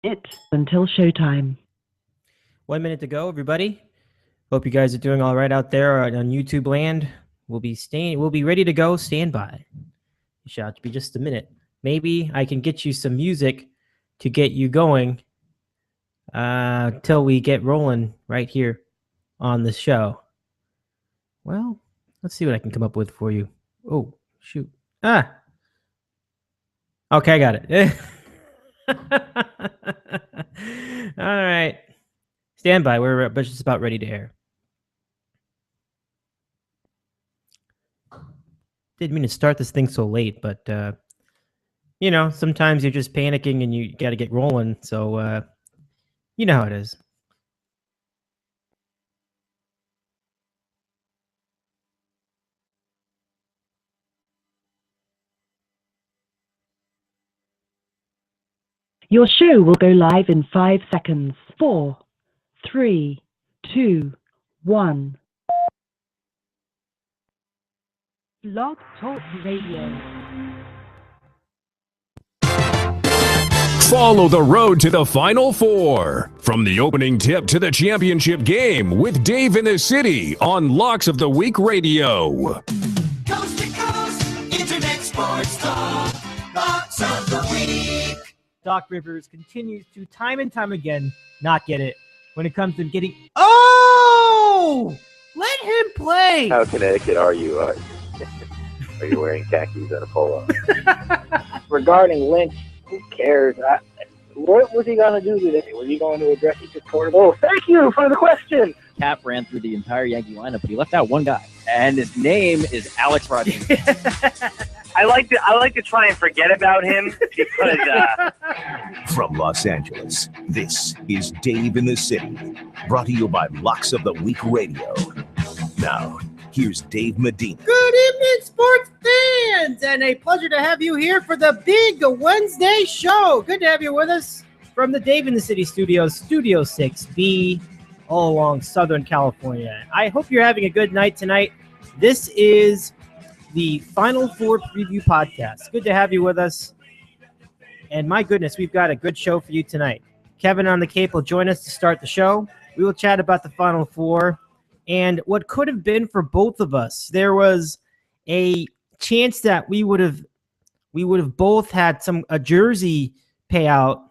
It until showtime. 1 minute to go, everybody. Hope you guys are doing all right out there on YouTube land. We'll be ready to go. Stand by. You shall be just a minute. Maybe I can get you some music to get you going till we get rolling right here on the show. Well, let's see what I can come up with for you. Oh, shoot. Okay, I got it. All right. Stand by. We're just about ready to air. Didn't mean to start this thing so late, but, sometimes you're just panicking and you got to get rolling. So, you know how it is. Your show will go live in 5 seconds. 4, 3, 2, 1. Blog Talk Radio. Follow the road to the Final Four. From the opening tip to the championship game with Dave in the City on Locks of the Week Radio. Coast to coast, internet sports talk. Locks of the Week. Doc Rivers continues to time and time again not get it when it comes to getting. Oh! Let him play! How Connecticut are you? Are you wearing khakis and a polo? Regarding Lynch, who cares? What was he going to do today? Was he going to address his quarterback? Oh, thank you for the question. Cap ran through the entire Yankee lineup, but he left out one guy, and his name is Alex Rodriguez. I like to try and forget about him because. From Los Angeles, this is Dave in the City, brought to you by Locks of the Week Radio. Now, here's Dave Medina. Good evening, sports fans, and a pleasure to have you here for the big Wednesday show. Good to have you with us from the Dave in the City studios, Studio 6B, all along Southern California. I hope you're having a good night tonight. This is the Final Four Preview Podcast. Good to have you with us. And my goodness, we've got a good show for you tonight. Kevin on the Cape will join us to start the show. We will chat about the Final Four and what could have been for both of us. There was a chance that we would have both had a jersey payout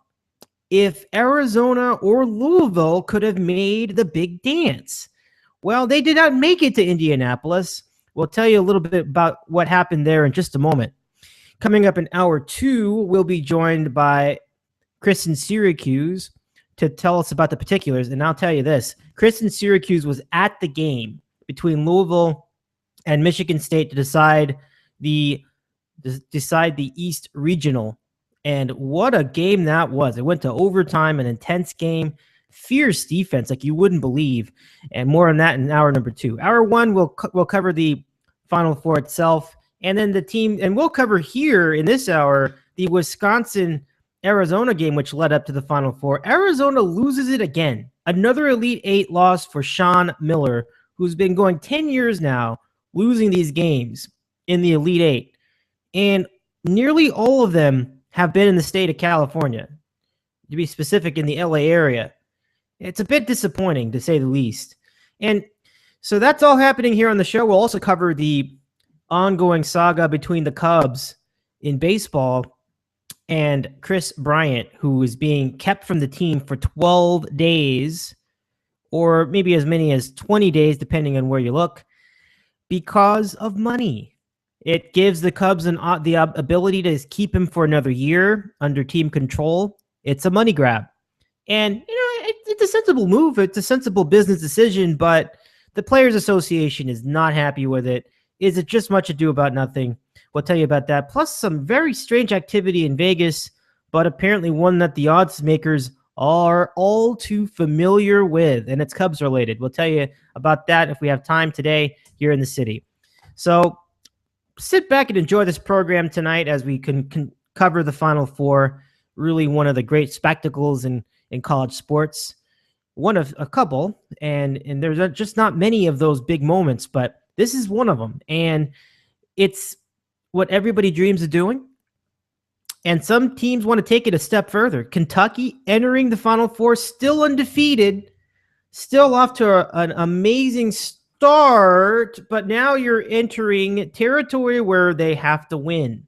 if Arizona or Louisville could have made the big dance. Well, they did not make it to Indianapolis. We'll tell you a little bit about what happened there in just a moment. Coming up in hour 2, we'll be joined by Kris in Syracuse to tell us about the particulars. And I'll tell you this, Kris in Syracuse was at the game between Louisville and Michigan State to decide the East Regional. And what a game that was. It went to overtime, an intense game, fierce defense like you wouldn't believe. And more on that in hour number 2. Hour 1, we'll cover the Final Four itself. And then the team, and we'll cover here in this hour, the Wisconsin-Arizona game, which led up to the Final Four. Arizona loses it again. Another Elite Eight loss for Sean Miller, who's been going 10 years now, losing these games in the Elite Eight. And nearly all of them have been in the state of California, to be specific, in the LA area. It's a bit disappointing, to say the least. And so that's all happening here on the show. We'll also cover the ongoing saga between the Cubs in baseball and Kris Bryant, who is being kept from the team for 12 days, or maybe as many as 20 days, depending on where you look, because of money. It gives the Cubs the ability to keep him for another year under team control. It's a money grab. And, it's a sensible move. It's a sensible business decision, but the Players Association is not happy with it. Is it just much ado about nothing? We'll tell you about that. Plus some very strange activity in Vegas, but apparently one that the odds makers are all too familiar with, and it's Cubs related. We'll tell you about that if we have time today here in the city. So sit back and enjoy this program tonight as we can cover the Final Four, really one of the great spectacles in college sports. One of a couple, and there's just not many of those big moments, but this is one of them, and it's what everybody dreams of doing. And some teams want to take it a step further. Kentucky entering the Final Four, still undefeated, still off to an amazing start, but now you're entering territory where they have to win.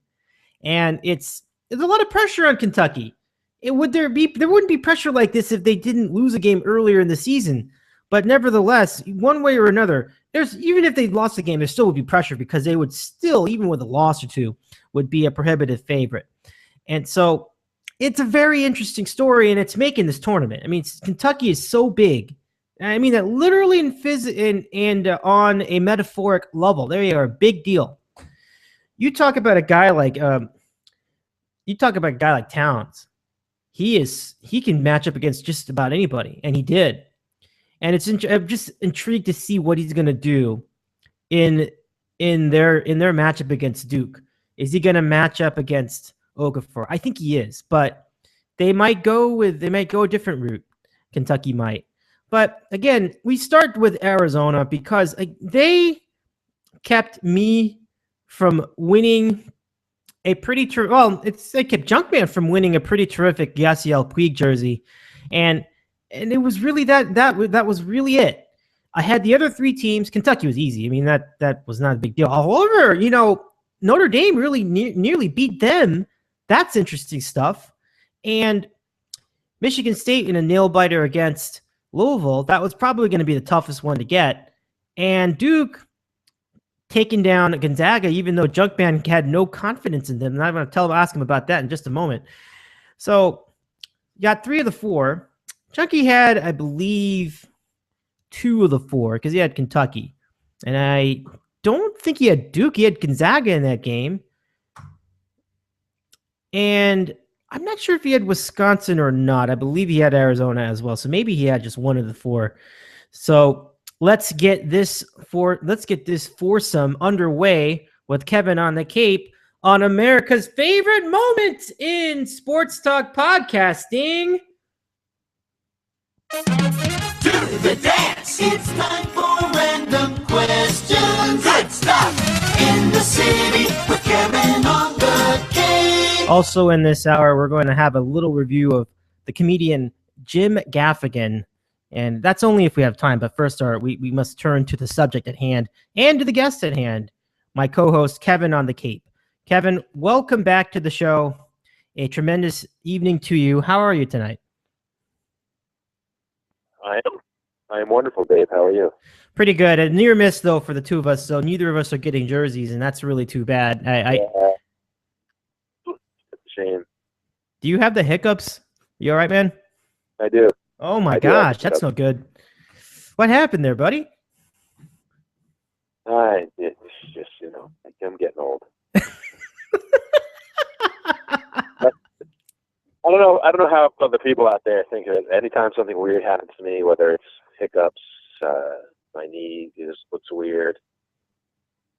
And there's a lot of pressure on Kentucky. There wouldn't be pressure like this if they didn't lose a game earlier in the season. But nevertheless, one way or another, even if they lost the game, there still would be pressure because they would still, even with a loss or two, would be a prohibitive favorite. And so it's a very interesting story, and it's making this tournament. I mean, Kentucky is so big. I mean that literally and on a metaphoric level. They are a big deal. You talk about a guy like Towns. He can match up against just about anybody, and he did. And I'm just intrigued to see what he's going to do in their matchup against Duke. Is he going to match up against Okafor? I think he is, but they might go a different route. Kentucky might. But again, we start with Arizona because they kept me from winning a pretty they kept Junkman from winning a pretty terrific Yasiel Puig jersey, and it was really that was really it. I had the other three teams. Kentucky was easy. I mean that was not a big deal. However, Notre Dame really nearly beat them. That's interesting stuff. And Michigan State in a nail biter against Louisville, that was probably going to be the toughest one to get. And Duke taking down Gonzaga, even though Junkman had no confidence in them. And I'm going to ask him about that in just a moment. So you got 3 of the 4. Junkie had, I believe, 2 of the 4 because he had Kentucky. And I don't think he had Duke. He had Gonzaga in that game. And I'm not sure if he had Wisconsin or not. I believe he had Arizona as well. So maybe he had just 1 of the 4. So let's get this foursome underway with Kevin on the Cape on America's favorite moment in sports talk podcasting. Do the dance. It's time for random questions. Good stuff in the city with Kevin on the Cape. Also in this hour, we're going to have a little review of the comedian Jim Gaffigan. And that's only if we have time. But first, we must turn to the subject at hand and to the guest at hand, my co-host, Kevin on the Cape. Kevin, welcome back to the show. A tremendous evening to you. How are you tonight? I am wonderful, Dave. How are you? Pretty good. A near miss, though, for the two of us. So neither of us are getting jerseys, and that's really too bad. It's a shame. Do you have the hiccups? You all right, man? I do. Oh, my gosh. That's no good. What happened there, buddy? It's just, I'm getting old. I don't know how other people out there think of it. Anytime something weird happens to me, whether it's hiccups, my knee just looks weird,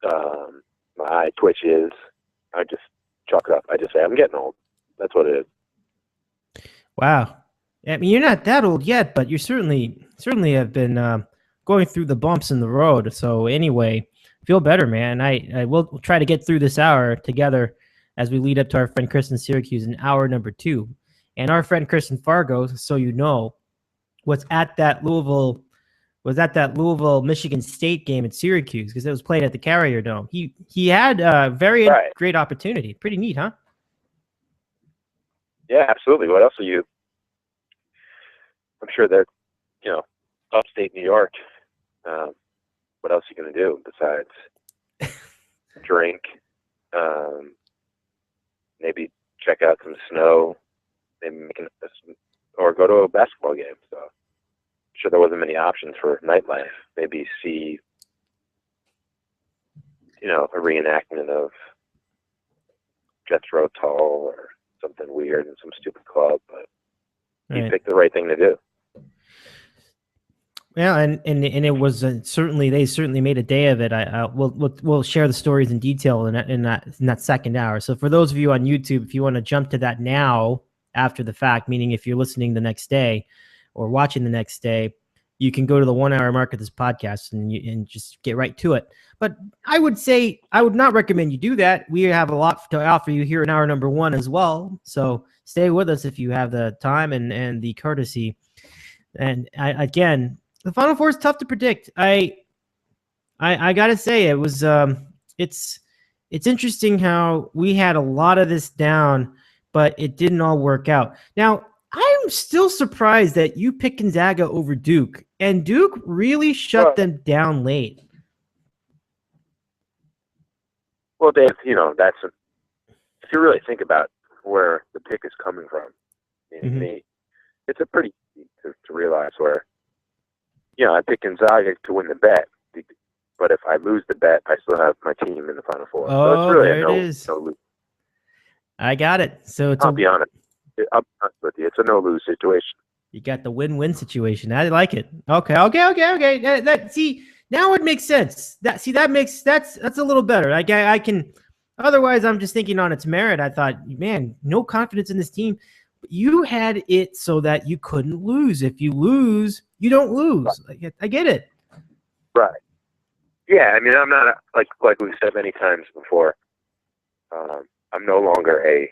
my eye twitches, I just chalk it up. I just say, I'm getting old. That's what it is. Wow. I mean, you're not that old yet, but you certainly have been going through the bumps in the road. So anyway, feel better, man. I will try to get through this hour together as we lead up to our friend Chris in Syracuse in hour number 2. And our friend Chris in Fargo, so you know, was at that Louisville Michigan State game at Syracuse because it was played at the Carrier Dome. He had a very great opportunity. Pretty neat, huh? Yeah, absolutely. What else are you? I'm sure they're, upstate New York. What else are you going to do besides drink? Maybe check out some snow. Maybe or go to a basketball game. So I'm sure there wasn't many options for nightlife. Maybe see, a reenactment of Jethro Tull or something weird in some stupid club. But he picked the right thing to do. Yeah, and it was they certainly made a day of it. We'll share the stories in detail in that second hour. So for those of you on YouTube, if you want to jump to that now after the fact, meaning if you're listening the next day or watching the next day, you can go to the 1 hour mark of this podcast and just get right to it. But I would say I would not recommend you do that. We have a lot to offer you here in hour number 1 as well. So stay with us if you have the time and the courtesy. And again, the Final Four is tough to predict. I got to say, it was it's interesting how we had a lot of this down, but it didn't all work out. Now, I'm still surprised that you picked Gonzaga over Duke, and Duke really shut them down late. Well, Dave, if you really think about where the pick is coming from, it's a pretty easy to realize where, I picked Gonzaga to win the bet, but if I lose the bet, I still have my team in the Final Four. Oh, so it's really there it is. no lose. I got it. So I'll be honest. I'll be honest with you. It's a no-lose situation. You got the win-win situation. I like it. Okay. See, now it makes sense. That's a little better. I can. Otherwise, I'm just thinking on its merit. I thought, man, no confidence in this team. You had it so that you couldn't lose. If you lose, you don't lose. Right. I get it. Right. Yeah. I mean, I'm not like we've said many times before. I'm no longer a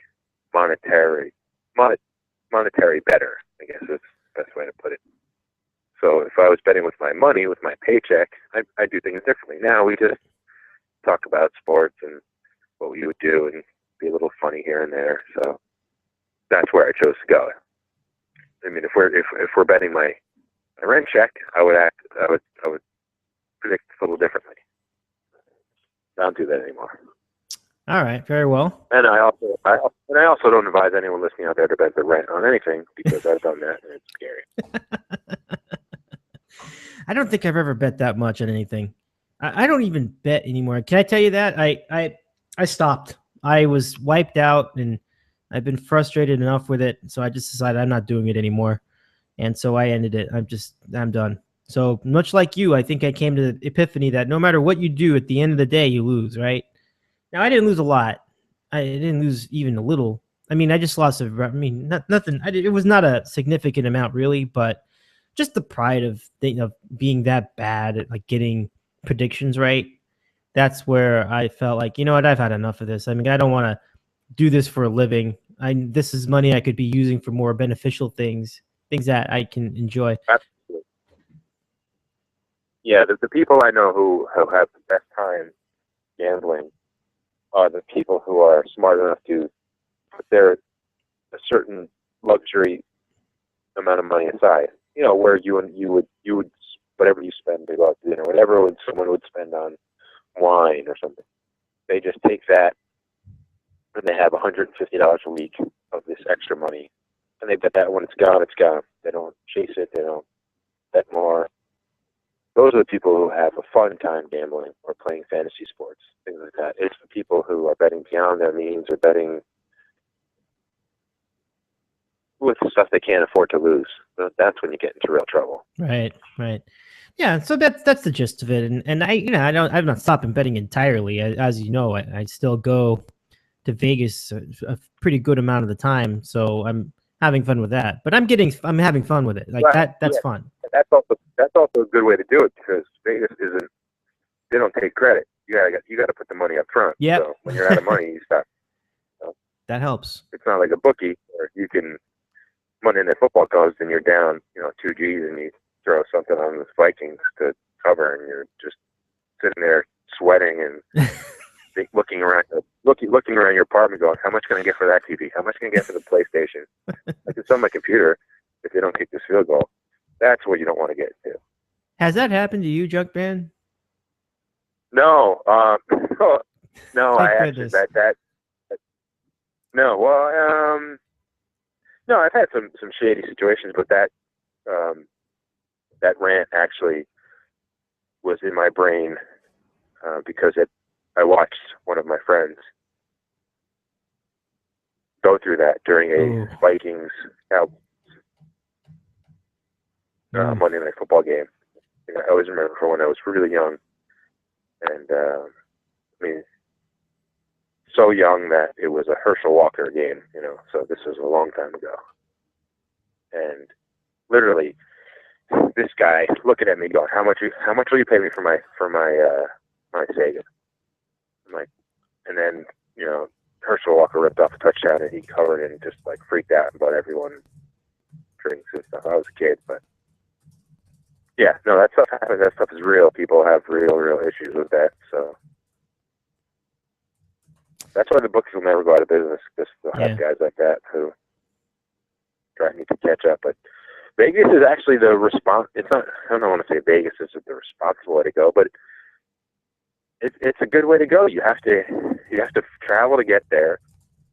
monetary bettor, I guess is the best way to put it. So if I was betting with my money, with my paycheck, I do things differently. Now we just talk about sports and what we would do and be a little funny here and there. So that's where I chose to go. I mean, if we're betting my rent check, I would predict a little differently. I don't do that anymore. All right, very well. And I also don't advise anyone listening out there to bet their rent on anything, because I've done that and it's scary. I don't think I've ever bet that much on anything. I don't even bet anymore. Can I tell you that? I stopped. I was wiped out, and I've been frustrated enough with it, so I just decided I'm not doing it anymore. And so I ended it. I'm done. So much like you, I think I came to the epiphany that no matter what you do, at the end of the day, you lose, right? Now, I didn't lose a lot. I didn't lose even a little. I mean, I just lost nothing. It was not a significant amount, really, but just the pride of being that bad at like getting predictions right. That's where I felt like, you know what, I've had enough of this. I mean, I don't want to do this for a living. This is money I could be using for more beneficial things that I can enjoy. Absolutely. Yeah, the people I know who have the best time gambling are the people who are smart enough to put a certain luxury amount of money aside. Where you would whatever you spend to go out to dinner, whatever someone would spend on wine or something. They just take that and they have $150 a week of this extra money, and they bet that when it's gone, it's gone. They don't chase it. They don't bet more. Those are the people who have a fun time gambling or playing fantasy sports, things like that. It's the people who are betting beyond their means or betting with stuff they can't afford to lose. That's when you get into real trouble. Right. Yeah, so that's the gist of it. And I've not stopped betting entirely. As you know, I still go to Vegas a pretty good amount of the time, so I'm having fun with that. But I'm having fun with it. Like right. That's fun. That's also a good way to do it, because Vegas they don't take credit. You got to put the money up front. Yeah. So when you're out of money, you stop. That helps. It's not like a bookie where you can Monday Night Football goes and you're down, 2 G's, and you throw something on the Vikings to cover, and you're just sitting there sweating and looking around your apartment, going, "How much can I get for that TV? How much can I get for the PlayStation?" Like, it's on my computer. If they don't kick this field goal, that's what you don't want to get into. Has that happened to you, Junk Man? No, no. I goodness. actually that. No, well, no. I've had some shady situations, but that rant actually was in my brain because I watched one of my friends go through that during a Vikings Monday Night Football game. I always remember from when I was really young, and so young that it was a Herschel Walker game. So this was a long time ago, and literally this guy looking at me going, how much will you pay me for my Sega? I'm like, and then, Herschel Walker ripped off a touchdown and he covered it and just like freaked out and bought everyone drinks and stuff. I was a kid, but yeah, no, that stuff happens. That stuff is real. People have real issues with that. So that's why the books will never go out of business, because they'll have guys like that who need to catch up. But Vegas is actually the it's not, I don't want to say Vegas is the responsible way to go, but it's a good way to go. You have to travel to get there.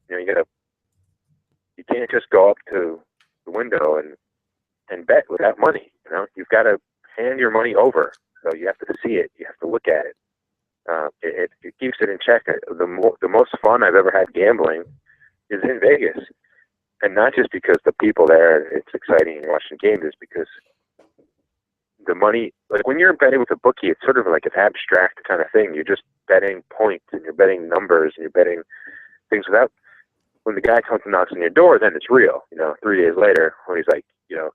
You can't just go up to the window and bet with that money. You've got to hand your money over. So you have to see it. You have to look at it. It keeps it in check. The most fun I've ever had gambling is in Vegas, and not just because the people there, it's exciting and watching games, is because the money, like when you're betting with a bookie, it's sort of like an abstract kind of thing. You're just betting points and you're betting numbers and you're betting things without, when the guy comes and knocks on your door, then it's real. 3 days later, when he's like, you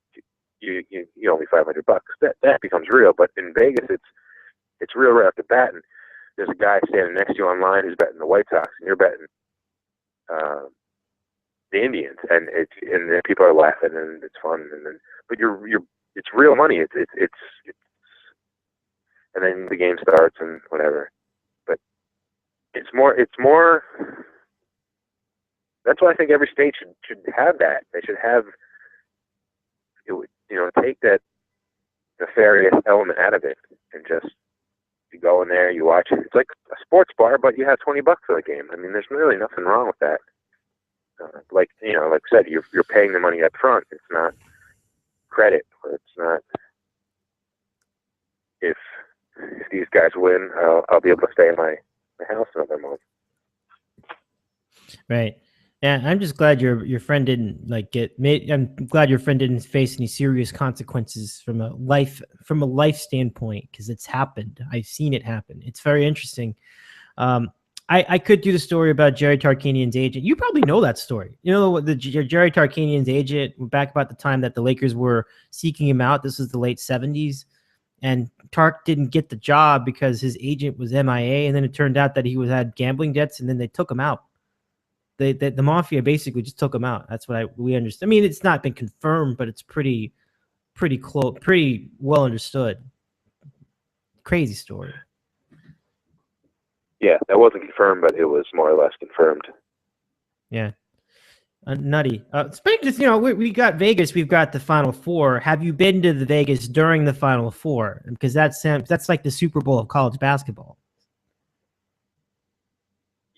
owe me $500, that becomes real. But in Vegas, it's real right off the bat. And there's a guy standing next to you online who's betting the White Sox, and you're betting the Indians, and then people are laughing and it's fun. But it's real money. It's and then the game starts and whatever. But it's more. That's why I think every state should have that. They should have, take that nefarious element out of it, and just, you go in there, you watch it. It's like a sports bar, but you have $20 for the game. I mean, there's really nothing wrong with that. Like I said, you're paying the money up front. It's not credit, or it's not, if these guys win, I'll be able to stay in my house another month. Right. Yeah, I'm just glad your friend didn't I'm glad your friend didn't face any serious consequences from a life standpoint, because it's happened. I've seen it happen. It's very interesting. I could do the story about Jerry Tarkanian's agent. You probably know that story. Jerry Tarkanian's agent, back about the time that the Lakers were seeking him out. This was the late 70s. And Tark didn't get the job because his agent was MIA. And then it turned out that he had gambling debts, and then they took him out. The mafia basically just took him out. That's what we understand. I mean, it's not been confirmed, but it's pretty close, pretty well understood. Crazy story. Yeah, that wasn't confirmed, but it was more or less confirmed. Yeah. Nutty. Speaking of, we got Vegas, we've got the Final Four. Have you been to the Vegas during the Final Four? Because that's like the Super Bowl of college basketball.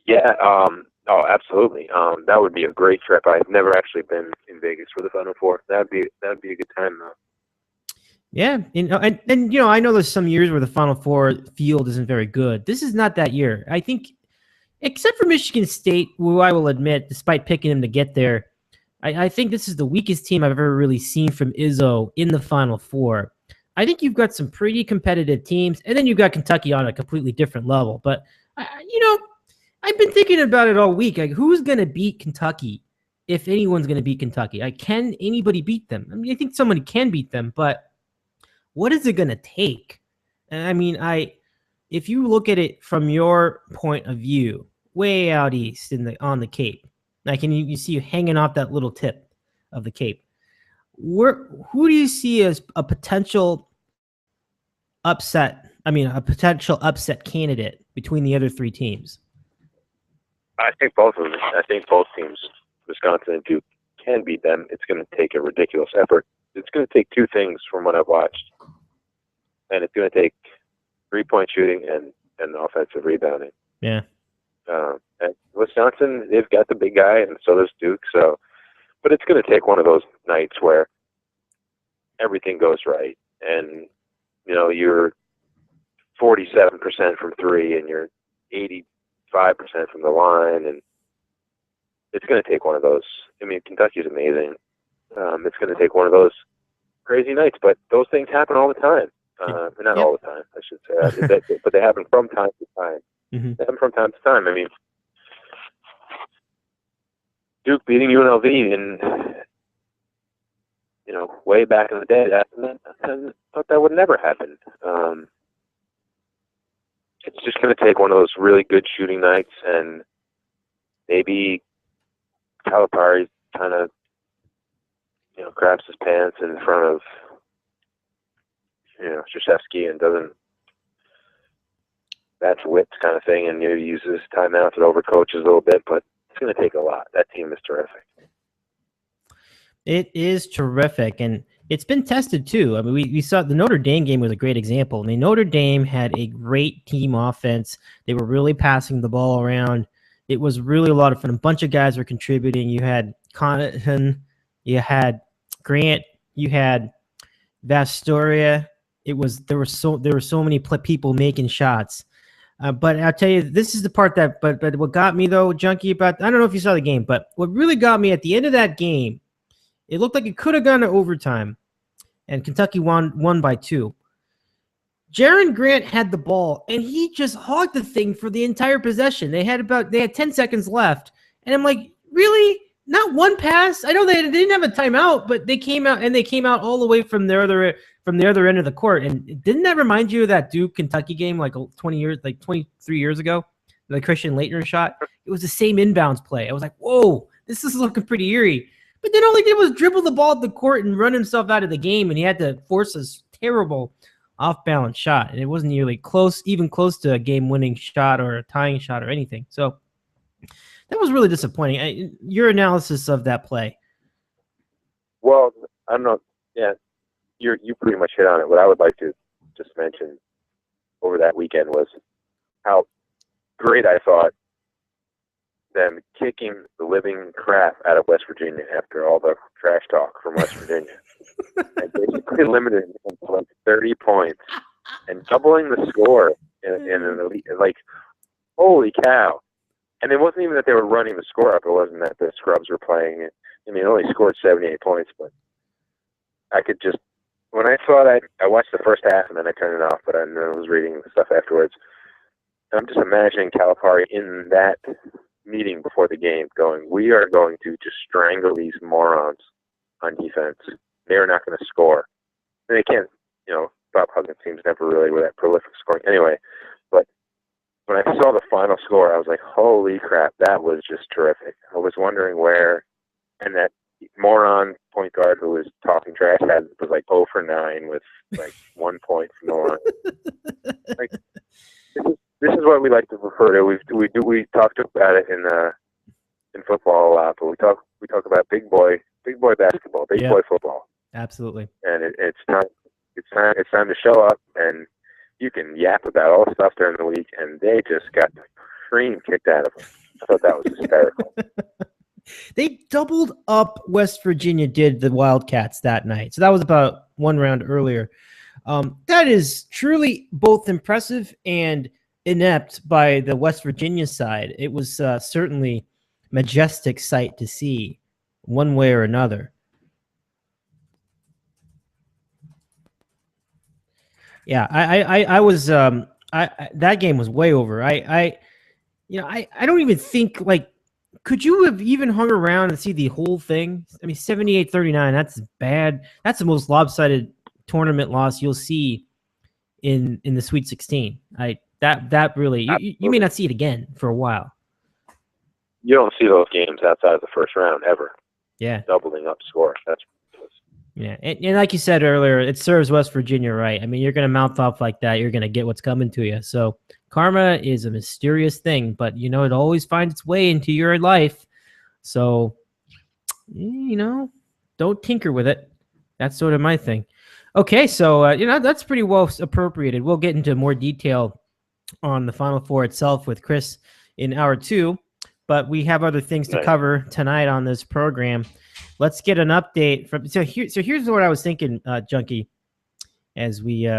Yeah, oh, absolutely. That would be a great trip. I've never actually been in Vegas for the Final Four. That'd be a good time, though. Yeah, and I know there's some years where the Final Four field isn't very good. This is not that year. I think, except for Michigan State, who I will admit, despite picking them to get there, I think this is the weakest team I've ever really seen from Izzo in the Final Four. I think you've got some pretty competitive teams, and then you've got Kentucky on a completely different level. But, I've been thinking about it all week. Like, who's going to beat Kentucky, if anyone's going to beat Kentucky? Can anybody beat them? I mean, I think somebody can beat them, but what is it going to take? I mean, if you look at it from your point of view, way out east on the Cape, like, and you see you hanging off that little tip of the Cape, who do you see as a potential upset? I mean, a potential upset candidate between the other three teams? I think both of them. I think both teams, Wisconsin and Duke, can beat them. It's going to take a ridiculous effort. It's going to take two things from what I've watched, and it's going to take 3-point shooting and offensive rebounding. Yeah. And Wisconsin, they've got the big guy, and so does Duke. But it's going to take one of those nights where everything goes right, and you're 47% from three, and you're 85% from the line, and it's going to take one of those. I mean, Kentucky's amazing. It's going to take one of those crazy nights, but those things happen all the time. Not all the time, I should say, but they happen from time to time. Mm-hmm. They happen from time to time. I mean, Duke beating UNLV in way back in the day, I thought that would never happen. It's just going to take one of those really good shooting nights, and maybe Calipari kind of, grabs his pants in front of, Krzyzewski and doesn't, that's whipped kind of thing, and uses timeouts and overcoaches a little bit, but it's going to take a lot. That team is terrific. It is terrific, and it's been tested too. I mean, we saw the Notre Dame game was a great example. I mean, Notre Dame had a great team offense. They were really passing the ball around. It was really a lot of fun. A bunch of guys were contributing. You had Connaughton, you had Grant, you had Vastoria. There were so many people making shots. But I'll tell you, this is the part that. But what got me though, Junkie, about I don't know if you saw the game, but what really got me at the end of that game. It looked like it could have gone to overtime, and Kentucky won by 2. Jaren Grant had the ball, and he just hogged the thing for the entire possession. They had 10 seconds left, and I'm like, really? Not one pass? I know they didn't have a timeout, but they came out all the way from the other end of the court. And didn't that remind you of that Duke Kentucky game like 23 years ago, the Christian Laettner shot? It was the same inbounds play. I was like, whoa, this is looking pretty eerie. But then all he did was dribble the ball at the court and run himself out of the game, and he had to force a terrible off-balance shot. And it wasn't nearly even close to a game-winning shot or a tying shot or anything. So that was really disappointing. Your analysis of that play. Well, I don't know. Yeah, you pretty much hit on it. What I would like to just mention over that weekend was how great I thought them kicking the living crap out of West Virginia after all the trash talk from West Virginia. And basically limited them to like 30 points and doubling the score in an elite, like, holy cow. And it wasn't even that they were running the score up. It wasn't that the scrubs were playing it. I mean, it only scored 78 points, but I could just, when I saw that, I watched the first half and then I turned it off, but I was reading the stuff afterwards. And I'm just imagining Calipari in that meeting before the game going, we are going to just strangle these morons on defense. They're not going to score. And they can't, Bob Huggins teams never really were that prolific scoring anyway. But when I saw the final score, I was like, holy crap, that was just terrific. I was wondering where, and that moron point guard who was talking trash was like 0 for 9 with like 1 point from the line. Like, this is what we like to refer to. We talked about it in football a lot, but we talk about big boy basketball, big boy football. Absolutely. And it's time to show up, and you can yap about all the stuff during the week, and they just got the cream kicked out of them. I thought that was hysterical. They doubled up. West Virginia did the Wildcats that night, so that was about one round earlier. That is truly both impressive and inept by the West Virginia side. It was certainly majestic sight to see, one way or another. Yeah, I was that game was way over. I don't even think, like, could you have even hung around and see the whole thing? I mean, 78-39, that's bad. That's the most lopsided tournament loss you'll see in the Sweet 16. That really, you may not see it again for a while. You don't see those games outside of the first round ever. Yeah. Doubling up score. That's ridiculous. Yeah. And like you said earlier, it serves West Virginia right. I mean, you're going to mouth off like that, you're going to get what's coming to you. So karma is a mysterious thing, but, it always finds its way into your life. So, don't tinker with it. That's sort of my thing. Okay, so, that's pretty well appropriated. We'll get into more detail on the Final Four itself with Kris in hour 2, but we have other things to cover tonight on this program. Let's get an update from. So here's what I was thinking, Junkie, as we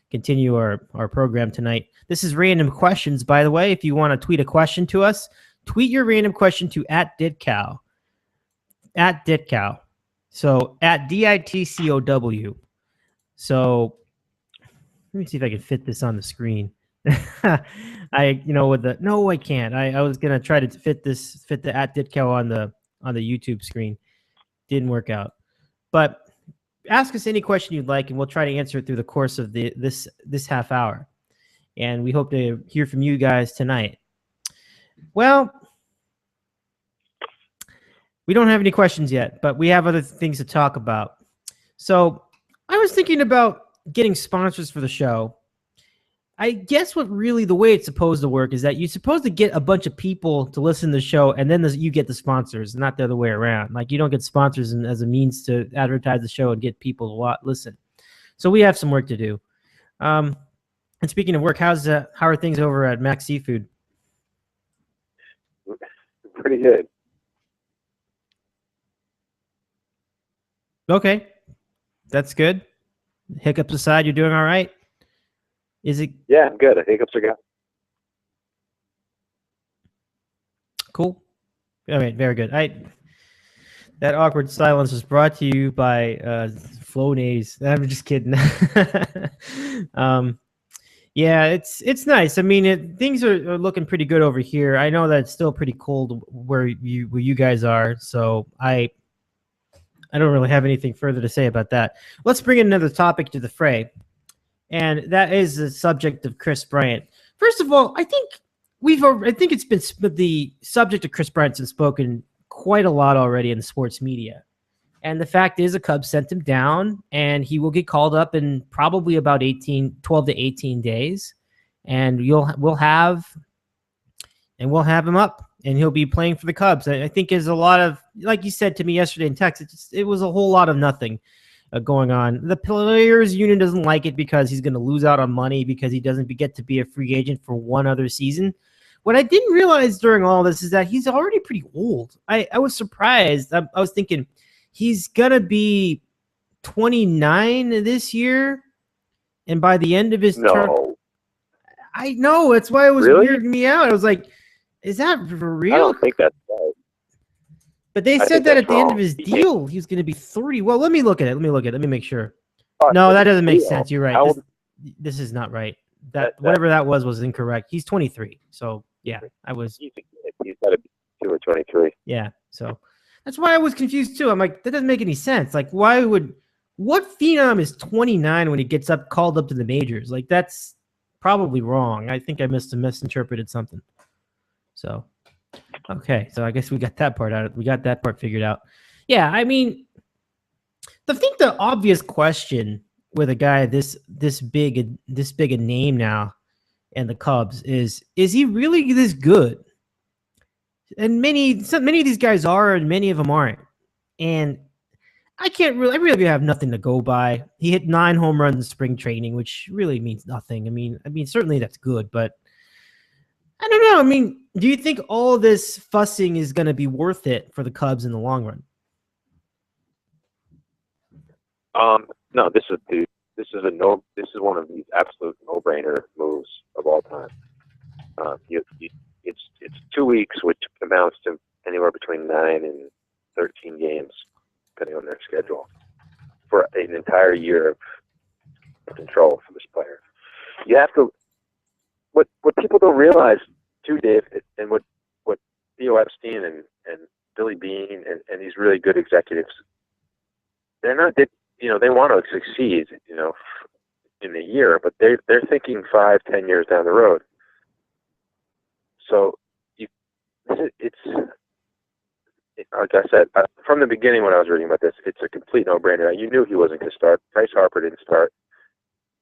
continue our program tonight. This is random questions, by the way. If you want to tweet a question to us, tweet your random question to @ditcow. @ditcow. So @DITCOW. So let me see if I can fit this on the screen. I can't. I was gonna try to fit the @ditcow on the YouTube screen. Didn't work out. But ask us any question you'd like, and we'll try to answer it through the course of this half hour. And we hope to hear from you guys tonight. Well, we don't have any questions yet, but we have other things to talk about. So I was thinking about getting sponsors for the show. I guess the way it's supposed to work is that you're supposed to get a bunch of people to listen to the show, and then you get the sponsors, not the other way around. Like, you don't get sponsors as a means to advertise the show and get people to listen. So we have some work to do. And speaking of work, how are things over at Max Seafood? Pretty good. Okay, that's good. Hiccups aside, you're doing all right? Is it? Yeah, I'm good. Hiccups are good. Cool. All right, very good. That awkward silence was brought to you by Flonase. I'm just kidding. Yeah, it's nice. I mean, things are looking pretty good over here. I know that it's still pretty cold where you guys are, so I don't really have anything further to say about that. Let's bring in another topic to the fray, and that is the subject of Kris Bryant. First of all, I think it's been the subject of Kris Bryant's been spoken quite a lot already in the sports media. And the fact is, the Cubs sent him down, and he will get called up in probably about 12 to 18 days, and we'll have him up, and he'll be playing for the Cubs. I think there's a lot of, like you said to me yesterday in text, it was a whole lot of nothing going on. The players union doesn't like it because he's going to lose out on money because he doesn't get to be a free agent for one other season. What I didn't realize during all this is that he's already pretty old. I was surprised. I was thinking he's going to be 29 this year, and by the end of his term... I know. That's why it was weirding me out. I was like, is that for real? I don't think that's right. But they said that at the end of his deal, he was going to be 30. Well, let me look at it. Let me make sure. No, that doesn't make sense. You're right. This is not right. Whatever that was incorrect. He's 23. So, yeah, I was... He's got to be 2 or 23. Yeah, so that's why I was confused, too. I'm like, that doesn't make any sense. Like, what phenom is 29 when he gets called up to the majors? Like, that's probably wrong. I think I misinterpreted something. So, okay. So I guess we got that part out. We got that part figured out. Yeah, I mean, I think the obvious question with a guy this big a name now and the Cubs is he really this good? And many of these guys are, and many of them aren't. And I really have nothing to go by. He hit 9 home runs in spring training, which really means nothing. I mean, certainly that's good, but I don't know. I mean, do you think all this fussing is going to be worth it for the Cubs in the long run? No, this is one of these absolute no-brainer moves of all time. It's 2 weeks, which amounts to anywhere between 9 and 13 games, depending on their schedule, for an entire year of control for this player. You have to. What people don't realize too, Dave, and what Theo Epstein and Billy Beane and these really good executives, they want to succeed, in a year, but they're thinking 5-10 years down the road. So it's like I said from the beginning when I was reading about this, it's a complete no-brainer. You knew he wasn't going to start. Bryce Harper didn't start.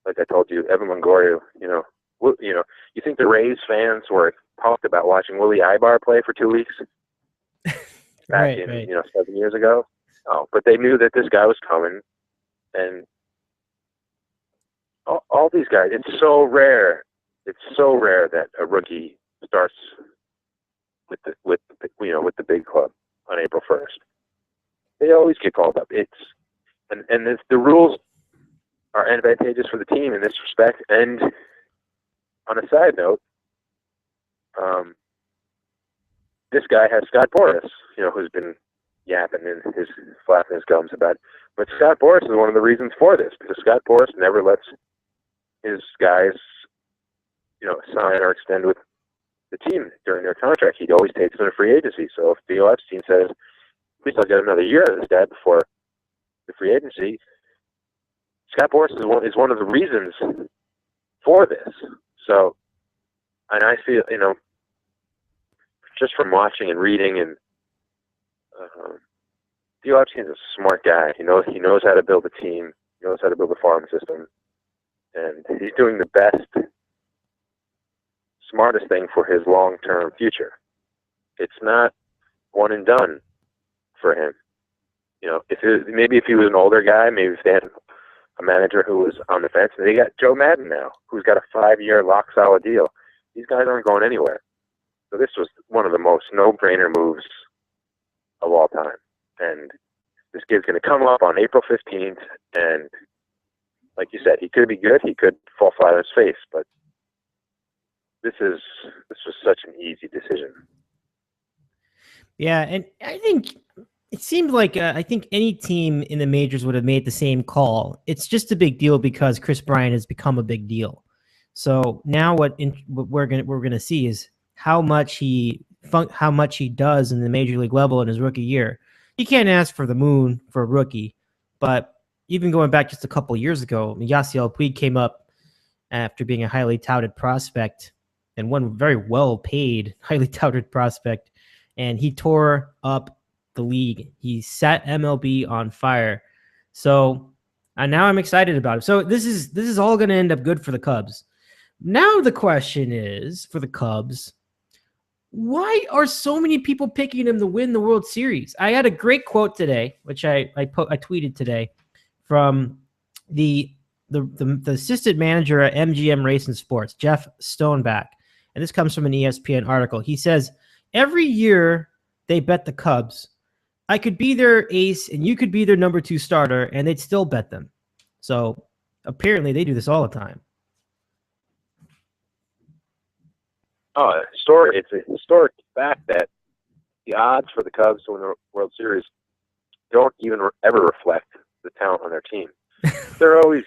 Like I told you, Evan Longoria, you think the Rays fans were pumped about watching Willie Ibar play for 2 weeks back in 7 years ago? Oh, but they knew that this guy was coming, and all these guys. It's so rare. It's so rare that a rookie starts with the big club on April 1st. They always get called up. The rules are advantageous for the team in this respect. And on a side note, this guy has Scott Boras, who's been yapping and flapping his gums about it. But Scott Boras is one of the reasons for this, because Scott Boras never lets his guys, sign or extend with the team during their contract. He always takes them to free agency. So if Theo Epstein says, we still get another year of this guy before the free agency, Scott Boras is one of the reasons for this. So, and I feel, just from watching and reading, and Theo Epstein's a smart guy. He knows how to build a team. He knows how to build a farm system, and he's doing the best, smartest thing for his long-term future. It's not one and done for him. Maybe if he was an older guy, maybe if they had a manager who was on the fence, they got Joe Madden now, who's got a 5-year lock-solid deal. These guys aren't going anywhere. So this was one of the most no-brainer moves of all time. And this kid's going to come up on April 15th, and like you said, he could be good, he could fall flat on his face, but this was such an easy decision. Yeah, and I think it seems like I think any team in the majors would have made the same call. It's just a big deal because Kris Bryant has become a big deal. So now what we're gonna see is how much he does in the major league level in his rookie year. You can't ask for the moon for a rookie, but even going back just a couple of years ago, Yasiel Puig came up after being a highly touted prospect and one very well-paid, highly touted prospect, and he tore up the league. He set MLB on fire. So now I'm excited about it. So this is all going to end up good for the Cubs. Now the question is, for the Cubs, why are so many people picking them to win the World Series? I had a great quote today, which I tweeted today, from the assistant manager at MGM Racing Sports, Jeff Stoneback. And this comes from an ESPN article. He says, every year they bet the Cubs. I could be their ace and you could be their number 2 starter, and they'd still bet them. So apparently they do this all the time. Oh, it's a historic fact that the odds for the Cubs to win the World Series don't even ever reflect the talent on their team. They're always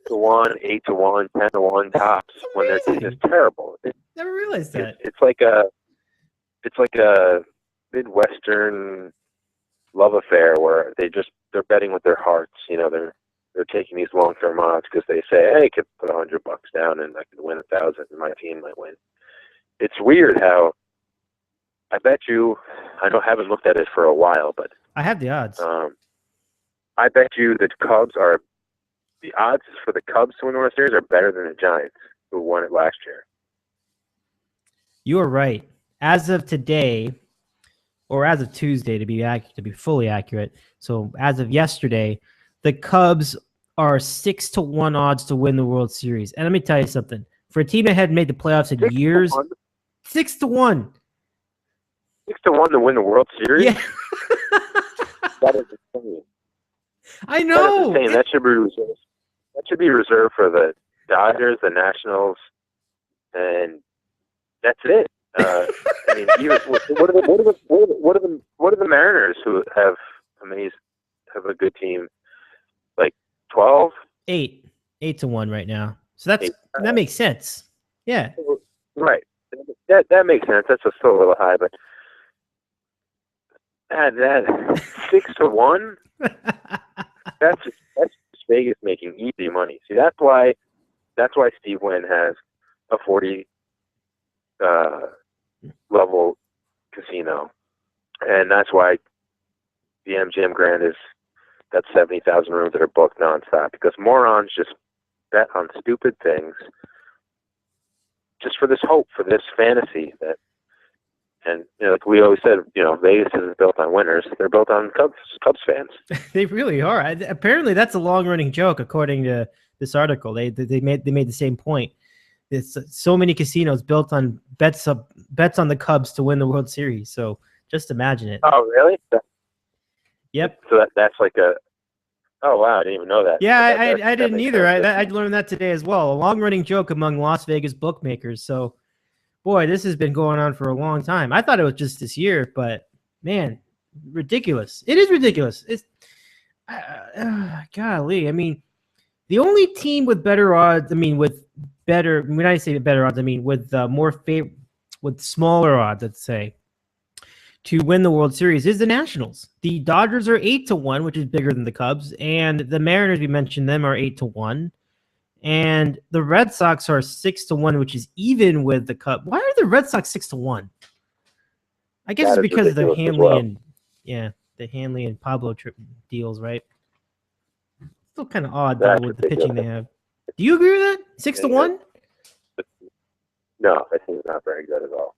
1, 8-1, 10-1 tops when their team is terrible. Never realized that. It's like a Midwestern love affair where they're betting with their hearts. They're taking these long-term odds because they say, hey, I could put $100 down and I could win 1,000 and my team might win. It's weird how I bet you, I haven't looked at it for a while, but I have the odds. I bet you the odds for the Cubs to win the World Series are better than the Giants, who won it last year. You are right. As of today, or as of Tuesday, to be fully accurate. So as of yesterday, the Cubs are 6-1 odds to win the World Series. And let me tell you something: for a team that hadn't made the playoffs in years, 6-1. 6-1 to win the World Series. Yeah. That is insane. I know. That is insane. That should be reserved. That should be reserved for the Dodgers, the Nationals, and that's it. I mean, what are the Mariners who have a good team? Like 12? 8-1 right now. So that makes sense. Yeah. Right. That makes sense. That's still a little high, but that 6-1. That's Vegas making easy money. See, that's why Steve Wynn has a 40 level casino, and that's why the MGM Grand is got 70,000 rooms that are booked nonstop, because morons just bet on stupid things just for this hope, for this fantasy that. And like we always said, Vegas isn't built on winners; they're built on Cubs fans. They really are. Apparently, that's a long-running joke, according to this article. They made the same point. It's so many casinos built on bets on the Cubs to win the World Series. So just imagine it. Oh, really? Yep. So that's like a. Oh wow! I didn't even know that. Yeah, I didn't either. I learned that today as well. A long-running joke among Las Vegas bookmakers. So. Boy, this has been going on for a long time. I thought it was just this year, but man, ridiculous. It is ridiculous. It's golly. I mean, the only team with better odds. When I say better odds, I mean with with smaller odds. Let's say to win the World Series is the Nationals. The Dodgers are 8-1, which is bigger than the Cubs, and the Mariners, we mentioned them, are 8-1. And the Red Sox are 6-1, which is even with the Cubs. Why are the Red Sox 6-1? I guess it's because of the Hanley the Hanley and Pablo deals, right? Still kind of odd though with the pitching they have. Do you agree with that? 6-1? No, I think it's not very good at all.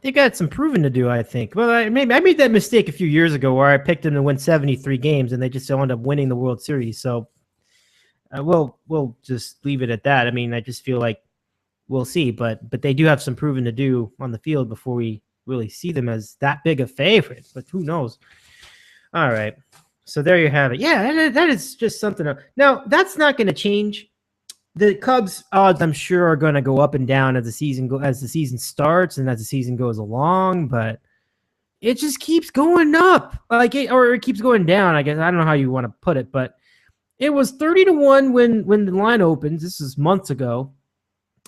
They got some proving to do, I think. Well, I made that mistake a few years ago where I picked them to win 73 games, and they just wound up winning the World Series. So we'll just leave it at that. I mean, I just feel like we'll see, but they do have some proving to do on the field before we really see them as that big a favorite. But who knows? All right, so there you have it. Yeah, that is just something. Now that's not going to change. The Cubs odds, I'm sure, are going to go up and down as the season starts and as the season goes along, but it just keeps going up, or it keeps going down. I guess I don't know how you want to put it, but it was 30-1 when the line opens. This is months ago.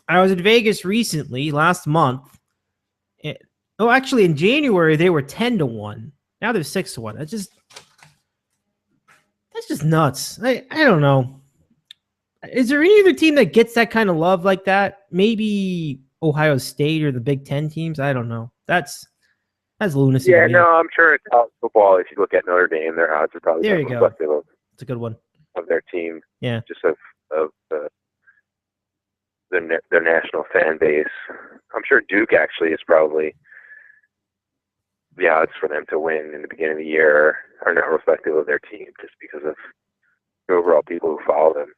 I was in Vegas recently, last month. Actually, in January they were 10-1. Now they're 6-1. That's just nuts. I don't know. Is there any other team that gets that kind of love like that? Maybe Ohio State or the Big Ten teams. I don't know. That's lunacy. Yeah, no, I'm sure it's college football. If you look at Notre Dame, their odds are probably there. You go. It's a good one of their team. Yeah, just of their national fan base. I'm sure Duke actually is probably the odds for them to win in the beginning of the year are not reflective of their team, just because of the overall people who follow them.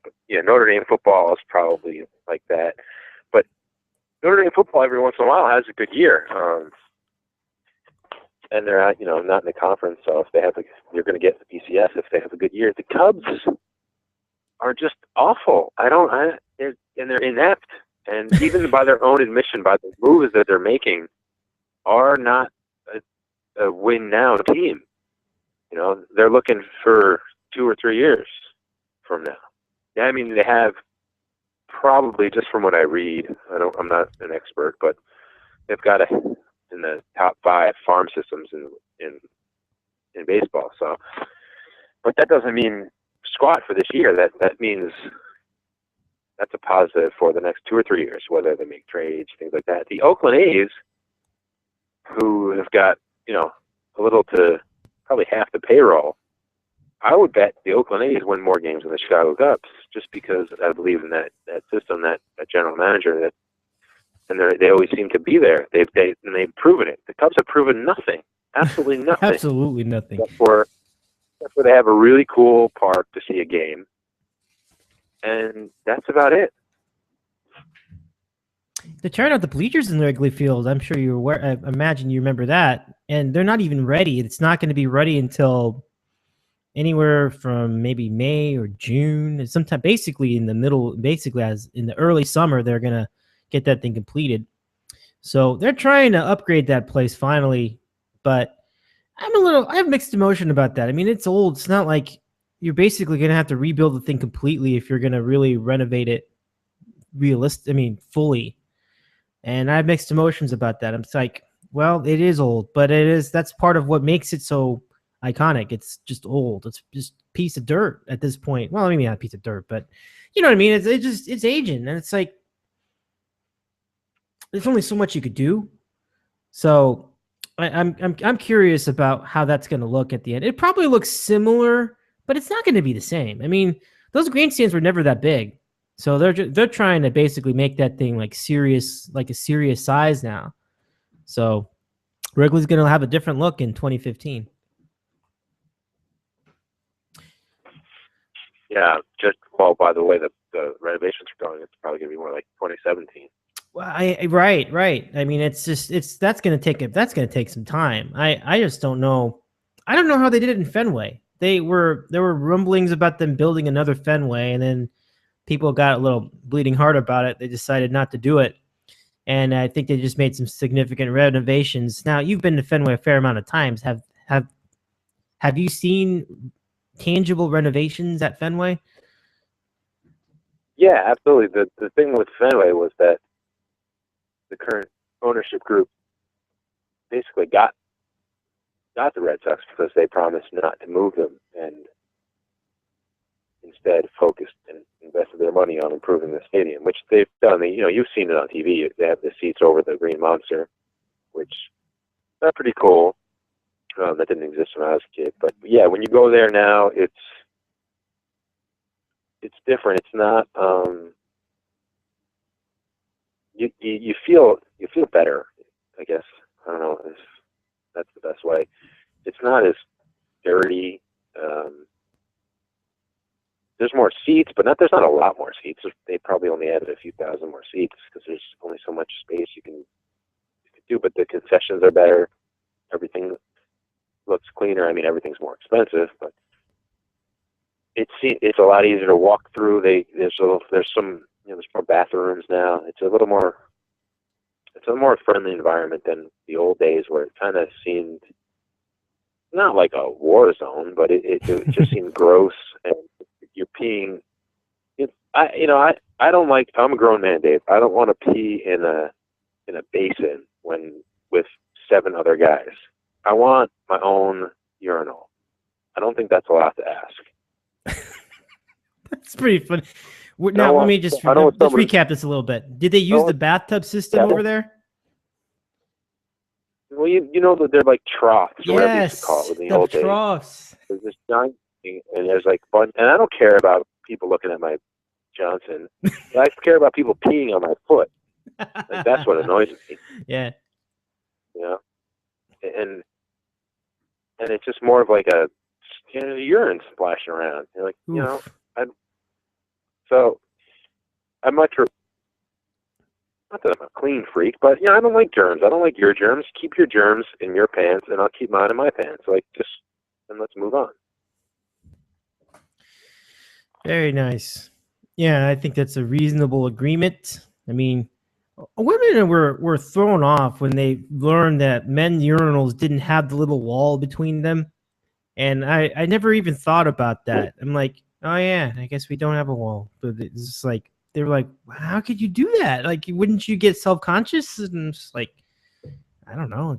But yeah, Notre Dame football is probably like that. But Notre Dame football every once in a while has a good year, and they're not in the conference. So if they have, you're going to get the BCS if they have a good year. The Cubs are just awful. They're inept, and even by their own admission, by the moves that they're making, are not a win now team. They're looking for 2 or 3 years from now. Yeah, I mean, they have probably, just from what I read, I'm not an expert, but they've got in the top 5 farm systems in baseball. So, but that doesn't mean squat for this year. That means that's a positive for the next 2 or 3 years, whether they make trades, things like that. The Oakland A's, who have got a little to probably half the payroll, I would bet the Oakland A's win more games than the Chicago Cubs, just because I believe in that system, that general manager, and they always seem to be there. They've proven it. The Cubs have proven nothing, absolutely nothing, absolutely nothing. Except for they have a really cool park to see a game, and that's about it. They tearing out the bleachers in the Wrigley Field. I'm sure you're aware. I imagine you remember that, and they're not even ready. It's not going to be ready until anywhere from maybe May or June, sometime basically in the middle, basically as in the early summer, they're going to get that thing completed. So they're trying to upgrade that place finally, but I have mixed emotion about that. I mean, it's old. It's not like you're basically going to have to rebuild the thing completely if you're going to really renovate it fully. And I have mixed emotions about that. I'm like, well, it is old, but that's part of what makes it so iconic. It's just old. It's just a piece of dirt at this point. Well, maybe not a piece of dirt, but you know what I mean? It's aging, and it's like there's only so much you could do. So I'm curious about how that's going to look at the end. It probably looks similar, but it's not going to be the same. I mean, those grandstands were never that big, so they're trying to basically make that thing like a serious size now. So Wrigley's going to have a different look in 2015. Yeah, by the way the renovations are going, it's probably going to be more like 2017. Well, right. I mean, that's going to take some time. I just don't know. I don't know how they did it in Fenway. There were rumblings about them building another Fenway, and then people got a little bleeding heart about it. They decided not to do it, and I think they just made some significant renovations. Now, you've been to Fenway a fair amount of times. Have you seen tangible renovations at Fenway? Yeah, absolutely. The thing with Fenway was that the current ownership group basically got the Red Sox because they promised not to move them and instead focused and invested their money on improving the stadium, which they've done. You've seen it on TV. They have the seats over the Green Monster, which are pretty cool. That didn't exist when I was a kid. But yeah, when you go there now, it's different. It's not. You feel better, I guess. I don't know if that's the best way. It's not as dirty. There's more seats, but there's not a lot more seats. They probably only added a few thousand more seats because there's only so much space you can do. But the concessions are better. Everything looks cleaner. I mean, everything's more expensive, but it's a lot easier to walk through. There's more bathrooms now. It's a more friendly environment than the old days where it kind of seemed not like a war zone, but it just seemed gross and you're peeing. I don't like. I'm a grown man, Dave. I don't want to pee in a basin with 7 other guys. I want my own urinal. I don't think that's a lot to ask. That's pretty funny. Now, let me just recap this a little bit. Did they use the bathtub system over there? Well, you know that they're like troughs. Whatever you used to call it in the old days. Troughs. There's this giant thing, and there's like fun. And I don't care about people looking at my Johnson. I care about people peeing on my foot. Like, that's what annoys me. Yeah. And it's just more of like a urine splashing around. You're like, so I'm not that I'm a clean freak, but I don't like germs. I don't like your germs. Keep your germs in your pants, and I'll keep mine in my pants. Like, and let's move on. Very nice. Yeah, I think that's a reasonable agreement. I mean, women were thrown off when they learned that men's urinals didn't have the little wall between them. And I never even thought about that. I'm like, oh, yeah, I guess we don't have a wall. But it's just like, they were like, how could you do that? Like, wouldn't you get self-conscious? And I'm just like, I don't know.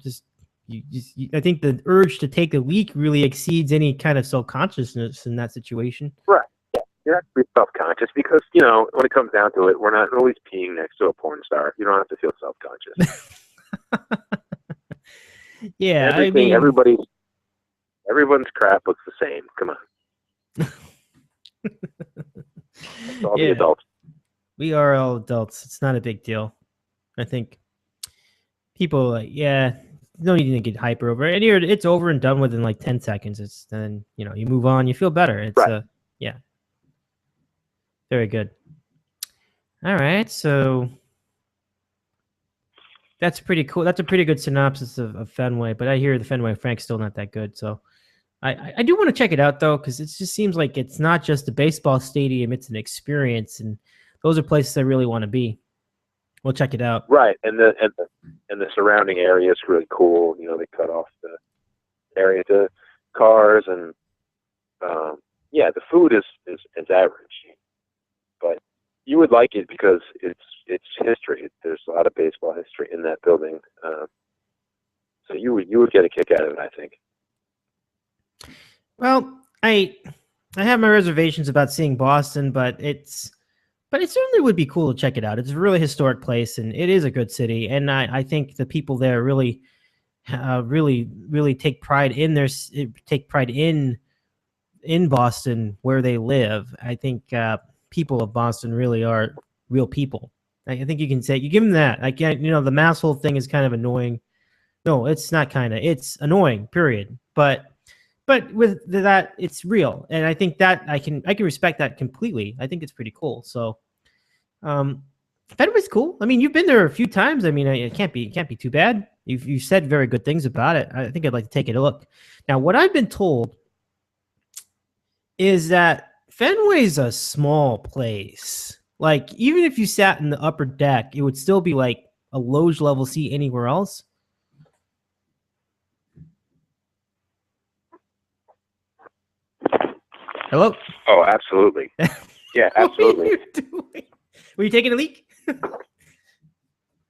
I think the urge to take a leak really exceeds any kind of self-consciousness in that situation. Right. You have to be self-conscious because, when it comes down to it, we're not always peeing next to a porn star. You don't have to feel self-conscious. Yeah, everyone's crap looks the same. Come on. It's all the adults. We are all adults. It's not a big deal. I think people no need to get hyper over it. And it's over and done with in like 10 seconds. Then you move on. You feel better. It's right. Very good. All right, so that's pretty cool. That's a pretty good synopsis of Fenway, but I hear the Fenway Frank's still not that good. So I do want to check it out though, because it just seems like it's not just a baseball stadium; it's an experience, and those are places I really want to be. We'll check it out. Right, and the surrounding area is really cool. They cut off the area to cars, and the food is average. But you would like it because it's history. There's a lot of baseball history in that building, so you would get a kick out of it, I think. Well, I have my reservations about seeing Boston, but it certainly would be cool to check it out. It's a really historic place, and it is a good city. And I think the people there really take pride in Boston where they live. I think people of Boston really are real people. I think you can say, you give them that. The masshole thing is kind of annoying. No, it's not kind of. It's annoying, period. But with that, it's real. And I think that I can respect that completely. I think it's pretty cool. So Fenway's cool. I mean, you've been there a few times. I mean, it can't be too bad. You've said very good things about it. I think I'd like to take a look. Now, what I've been told is that Fenway's a small place. Like, even if you sat in the upper deck, it would still be like a loge level seat anywhere else. Hello? Oh, absolutely. Yeah, absolutely. What are you doing? Were you taking a leak?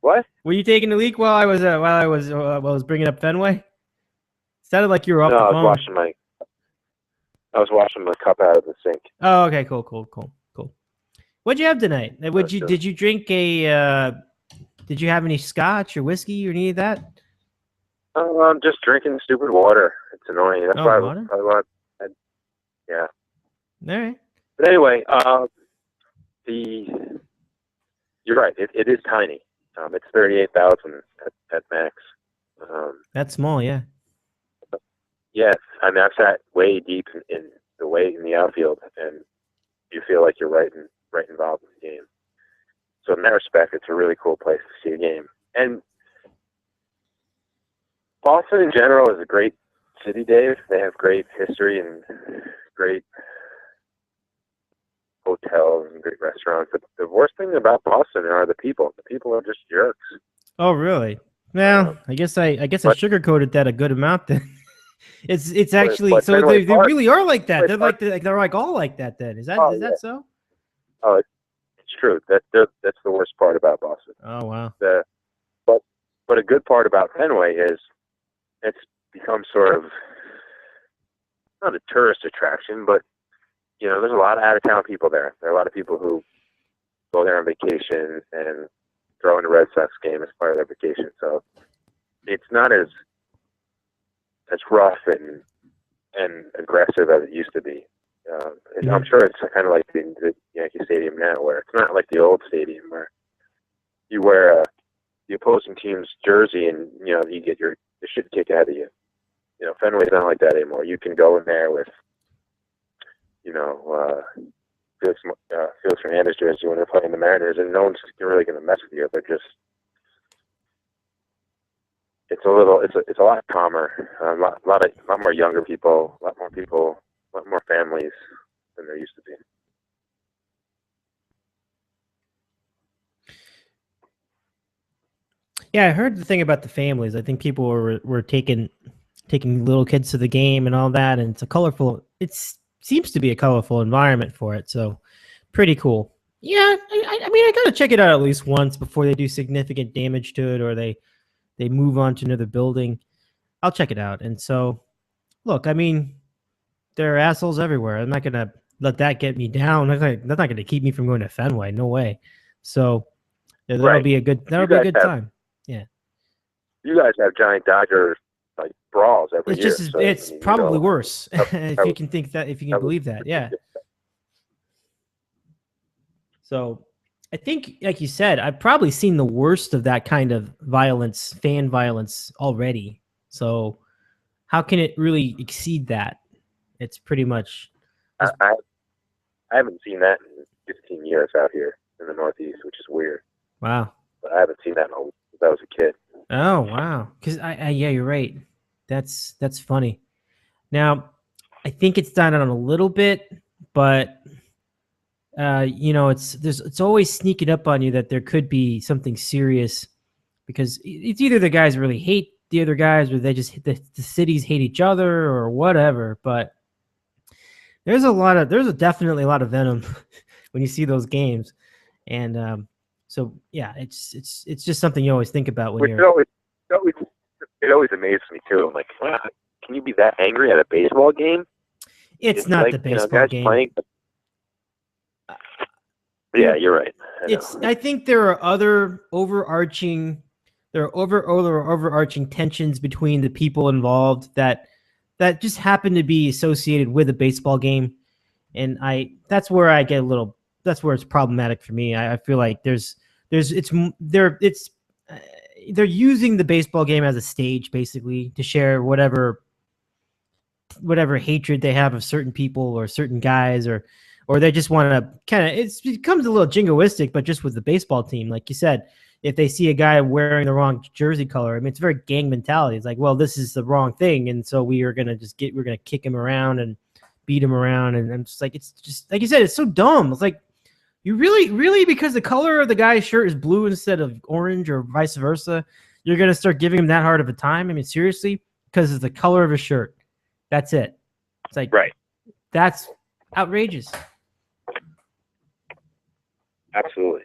What? Were you taking a leak while I was bringing up Fenway? Sounded like you were off No, the I phone. was washing my cup out of the sink. Oh, okay, cool. What'd you have tonight? Did you drink did you have any scotch or whiskey or any of that? I'm just drinking stupid water. It's annoying. That's why water? yeah. All right. But anyway, you're right. It is tiny. It's 38,000 at max. That's small, yeah. Yes, I mean I've sat way deep in the outfield, and you feel like you're right involved in the game. So in that respect, it's a really cool place to see a game. And Boston in general is a great city, Dave. They have great history and great hotels and great restaurants. But the worst thing about Boston are the people. The people are just jerks. Oh, really? Well, I guess I sugarcoated that a good amount then. It's actually but so Fenway they Park- really are like that. Fenway They're like all like that then. Is that so? Oh, it's true. That's the worst part about Boston. Oh, wow. But a good part about Fenway is it's become sort of not a tourist attraction, but there's a lot of out-of-town people there. There are a lot of people who go there on vacation and throw in a Red Sox game as part of their vacation. So it's not as rough and aggressive as it used to be. And I'm sure it's kind of like the Yankee Stadium now, where it's not like the old stadium where you wear the opposing team's jersey and you get the shit kicked out of you. Fenway's not like that anymore. You can go in there with Felix Hernandez jersey when they're playing the Mariners, and no one's really going to mess with you. They're just it's a lot calmer, a lot more younger people, a lot more families than there used to be. Yeah, I heard the thing about the families. I think people were taking little kids to the game and all that, and it seems to be a colorful environment for it. So pretty cool. Yeah, I mean, I gotta check it out at least once before they do significant damage to it or they move on to another building. I'll check it out. And so, look, I mean, there are assholes everywhere. I'm not gonna let that get me down. That's not gonna keep me from going to Fenway. No way. So that'll be a good time. Yeah. You guys have giant Dodger brawls every year. It's probably worse if you can believe that. Yeah. So I think, like you said, I've probably seen the worst of that kind of violence, fan violence already. So how can it really exceed that? It's pretty much. I haven't seen that in 15 years out here in the Northeast, which is weird. Wow. But I haven't seen that since I was a kid. Oh, wow. Because yeah, you're right. That's funny. Now, I think it's died down a little bit, but it's always sneaking up on you that there could be something serious, because it's either the guys really hate the other guys or they just the cities hate each other or whatever. But there's definitely a lot of venom when you see those games, and so yeah, it's just something you always think about when It always amazes me too. I'm like, wow, can you be that angry at a baseball game? It's not the baseball game. Playing. Yeah, you're right. I think there are other overarching tensions between the people involved that just happen to be associated with a baseball game, and that's where it's problematic for me. I feel like they're using the baseball game as a stage, basically, to share whatever hatred they have of certain people or certain guys, or they just want to kind of, it becomes a little jingoistic, but just with the baseball team. Like you said, if they see a guy wearing the wrong jersey color, I mean, it's very gang mentality. It's like, well, this is the wrong thing, and so we're going to kick him around and beat him around. And I'm just like, it's just, like you said, it's so dumb. It's like, you really, because the color of the guy's shirt is blue instead of orange or vice versa, you're going to start giving him that hard of a time? I mean, seriously? Because it's the color of his shirt. That's it. It's like, right. That's outrageous. Absolutely.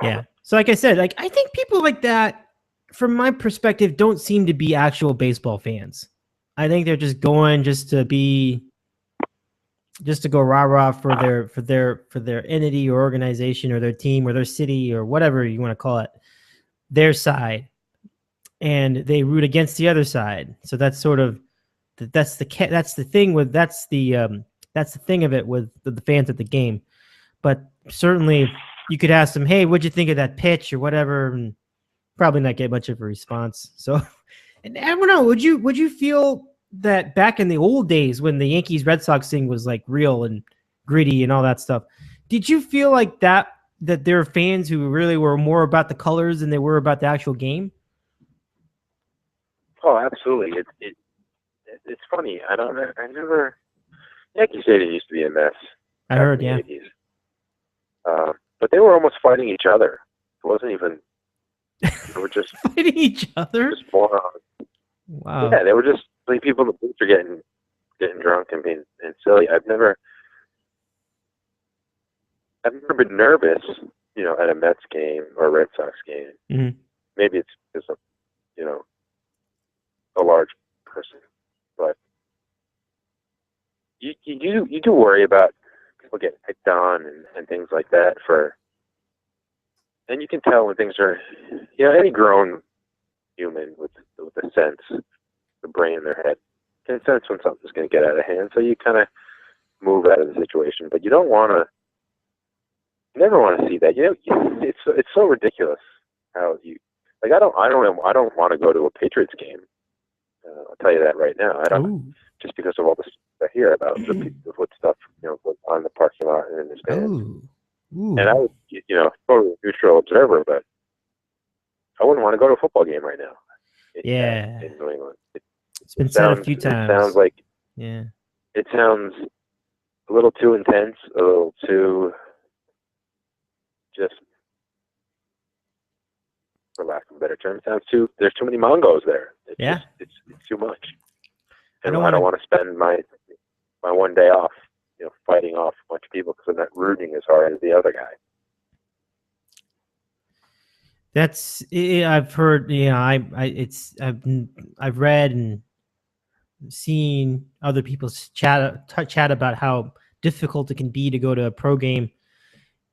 Yeah. So like I said, like I think people like that, from my perspective, don't seem to be actual baseball fans. I think they're just going just to go rah-rah for their entity or organization or their team or their city or whatever you want to call it, their side. And they root against the other side. So that's sort of that's the thing of it with the fans at the game. But certainly you could ask them, hey, what'd you think of that pitch or whatever, and probably not get much of a response. So, and I don't know, would you feel that back in the old days when the Yankees Red Sox thing was like real and gritty and all that stuff, did you feel like that there are fans who really were more about the colors than they were about the actual game? Oh, absolutely. It's funny. I never. Yankee Stadium used to be a mess. I heard, yeah. 80s. But they were almost fighting each other. It wasn't even. They were just fighting each other. Just morons. Wow. Yeah, they were just like people in the booth are getting drunk and being silly. I've never been nervous, at a Mets game or a Red Sox game. Mm-hmm. Maybe it's because I'm, a large person, but you do worry about people getting picked on and things like that. And you can tell when things are, any grown human with a sense, the brain in their head can sense when something's going to get out of hand. So you kind of move out of the situation, but you never want to see that. It's so ridiculous how I don't want to go to a Patriots game. I'll tell you that right now. I don't, just because of all the stuff I hear about what stuff goes on in the parking lot and in the stands. And I would, totally neutral observer, but I wouldn't want to go to a football game right now. In New England, it's been said a few times. It sounds like it sounds a little too intense, a little too just, for lack of a better term, there's too many Mongos there. It's too much. And I don't want to spend my one day off, fighting off a bunch of people because I'm not rooting as hard as the other guy. I've heard, I've read and seen other people's chat about how difficult it can be to go to a pro game.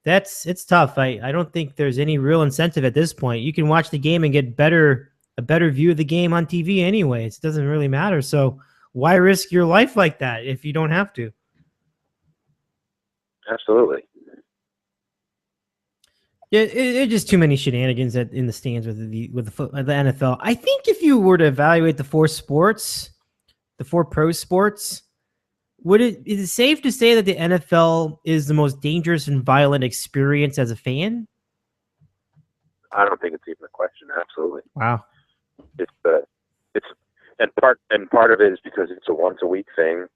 It's tough. I don't think there's any real incentive at this point. You can watch the game and get a better view of the game on TV anyways. It doesn't really matter. So why risk your life like that if you don't have to? Absolutely. Yeah, it's just too many shenanigans in the stands with the NFL. I think if you were to evaluate the four pro sports, is it safe to say that the NFL is the most dangerous and violent experience as a fan? I don't think it's even a question. Absolutely. Wow. And part of it is because it's a once a week thing.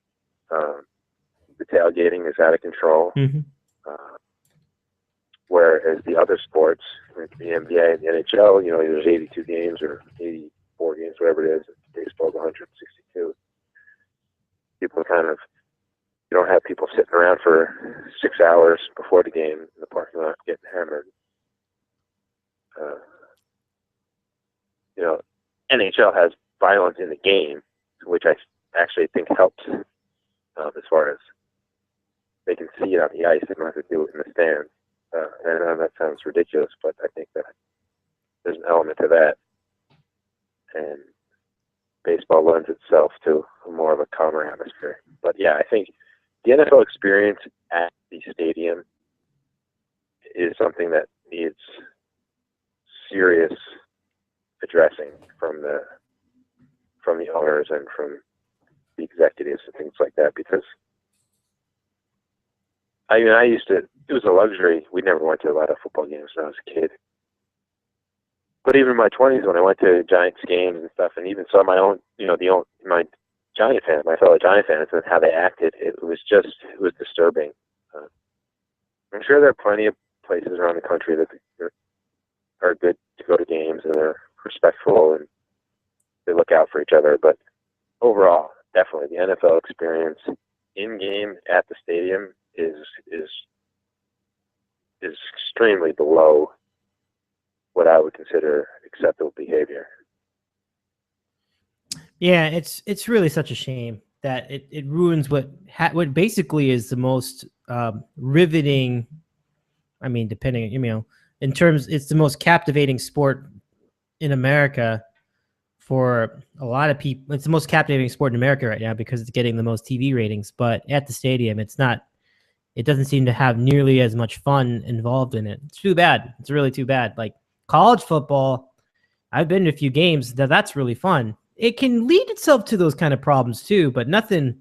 The tailgating is out of control. Mm-hmm. Whereas the other sports, like the NBA and the NHL, there's 82 games or 84 games, whatever it is. Baseball's 162. People you don't have people sitting around for 6 hours before the game in the parking lot getting hammered. NHL has violence in the game, which I actually think helps as far as they can see it on the ice. They don't have to do it in the stands. And that sounds ridiculous, but I think that there's an element to that. And baseball lends itself to more of a calmer atmosphere. But yeah, I think the NFL experience at the stadium is something that needs serious addressing from the owners and from the executives and things like that, because it was a luxury. We never went to a lot of football games when I was a kid. But even in my 20s, when I went to Giants games and stuff, and even saw my own, my Giant fans, my fellow Giant fans, and how they acted, it was disturbing. I'm sure there are plenty of places around the country that are good to go to games and they're respectful and they look out for each other. But overall, definitely the NFL experience in game at the stadium is extremely below what I would consider acceptable behavior. Yeah, it's really such a shame that it ruins what basically is the most riveting. I mean, depending, in terms, it's the most captivating sport in America for a lot of people. It's the most captivating sport in America right now because it's getting the most TV ratings. But at the stadium, it's not. It doesn't seem to have nearly as much fun involved in it. It's too bad. It's really too bad. Like college football, I've been to a few games. That's really fun. It can lead itself to those kind of problems too, but nothing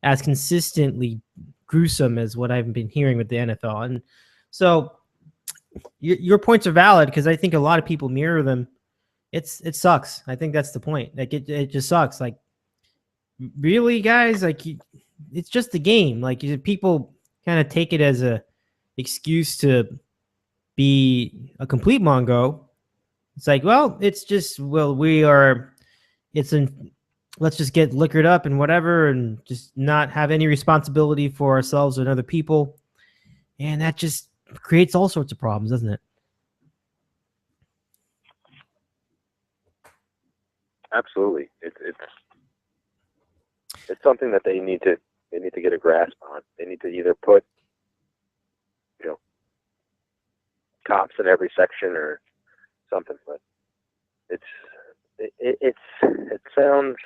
as consistently gruesome as what I've been hearing with the NFL. And so your points are valid because I think a lot of people mirror them. It sucks. I think that's the point. Like it just sucks. Like really, guys, like it's just a game. Like people kind of take it as a excuse to be a complete Mongo. It's like, well, it's just, let's just get liquored up and whatever and just not have any responsibility for ourselves and other people. And that just creates all sorts of problems, doesn't it? Absolutely. It's something that they need to get a grasp on. They need to either put, cops in every section or something, but it sounds,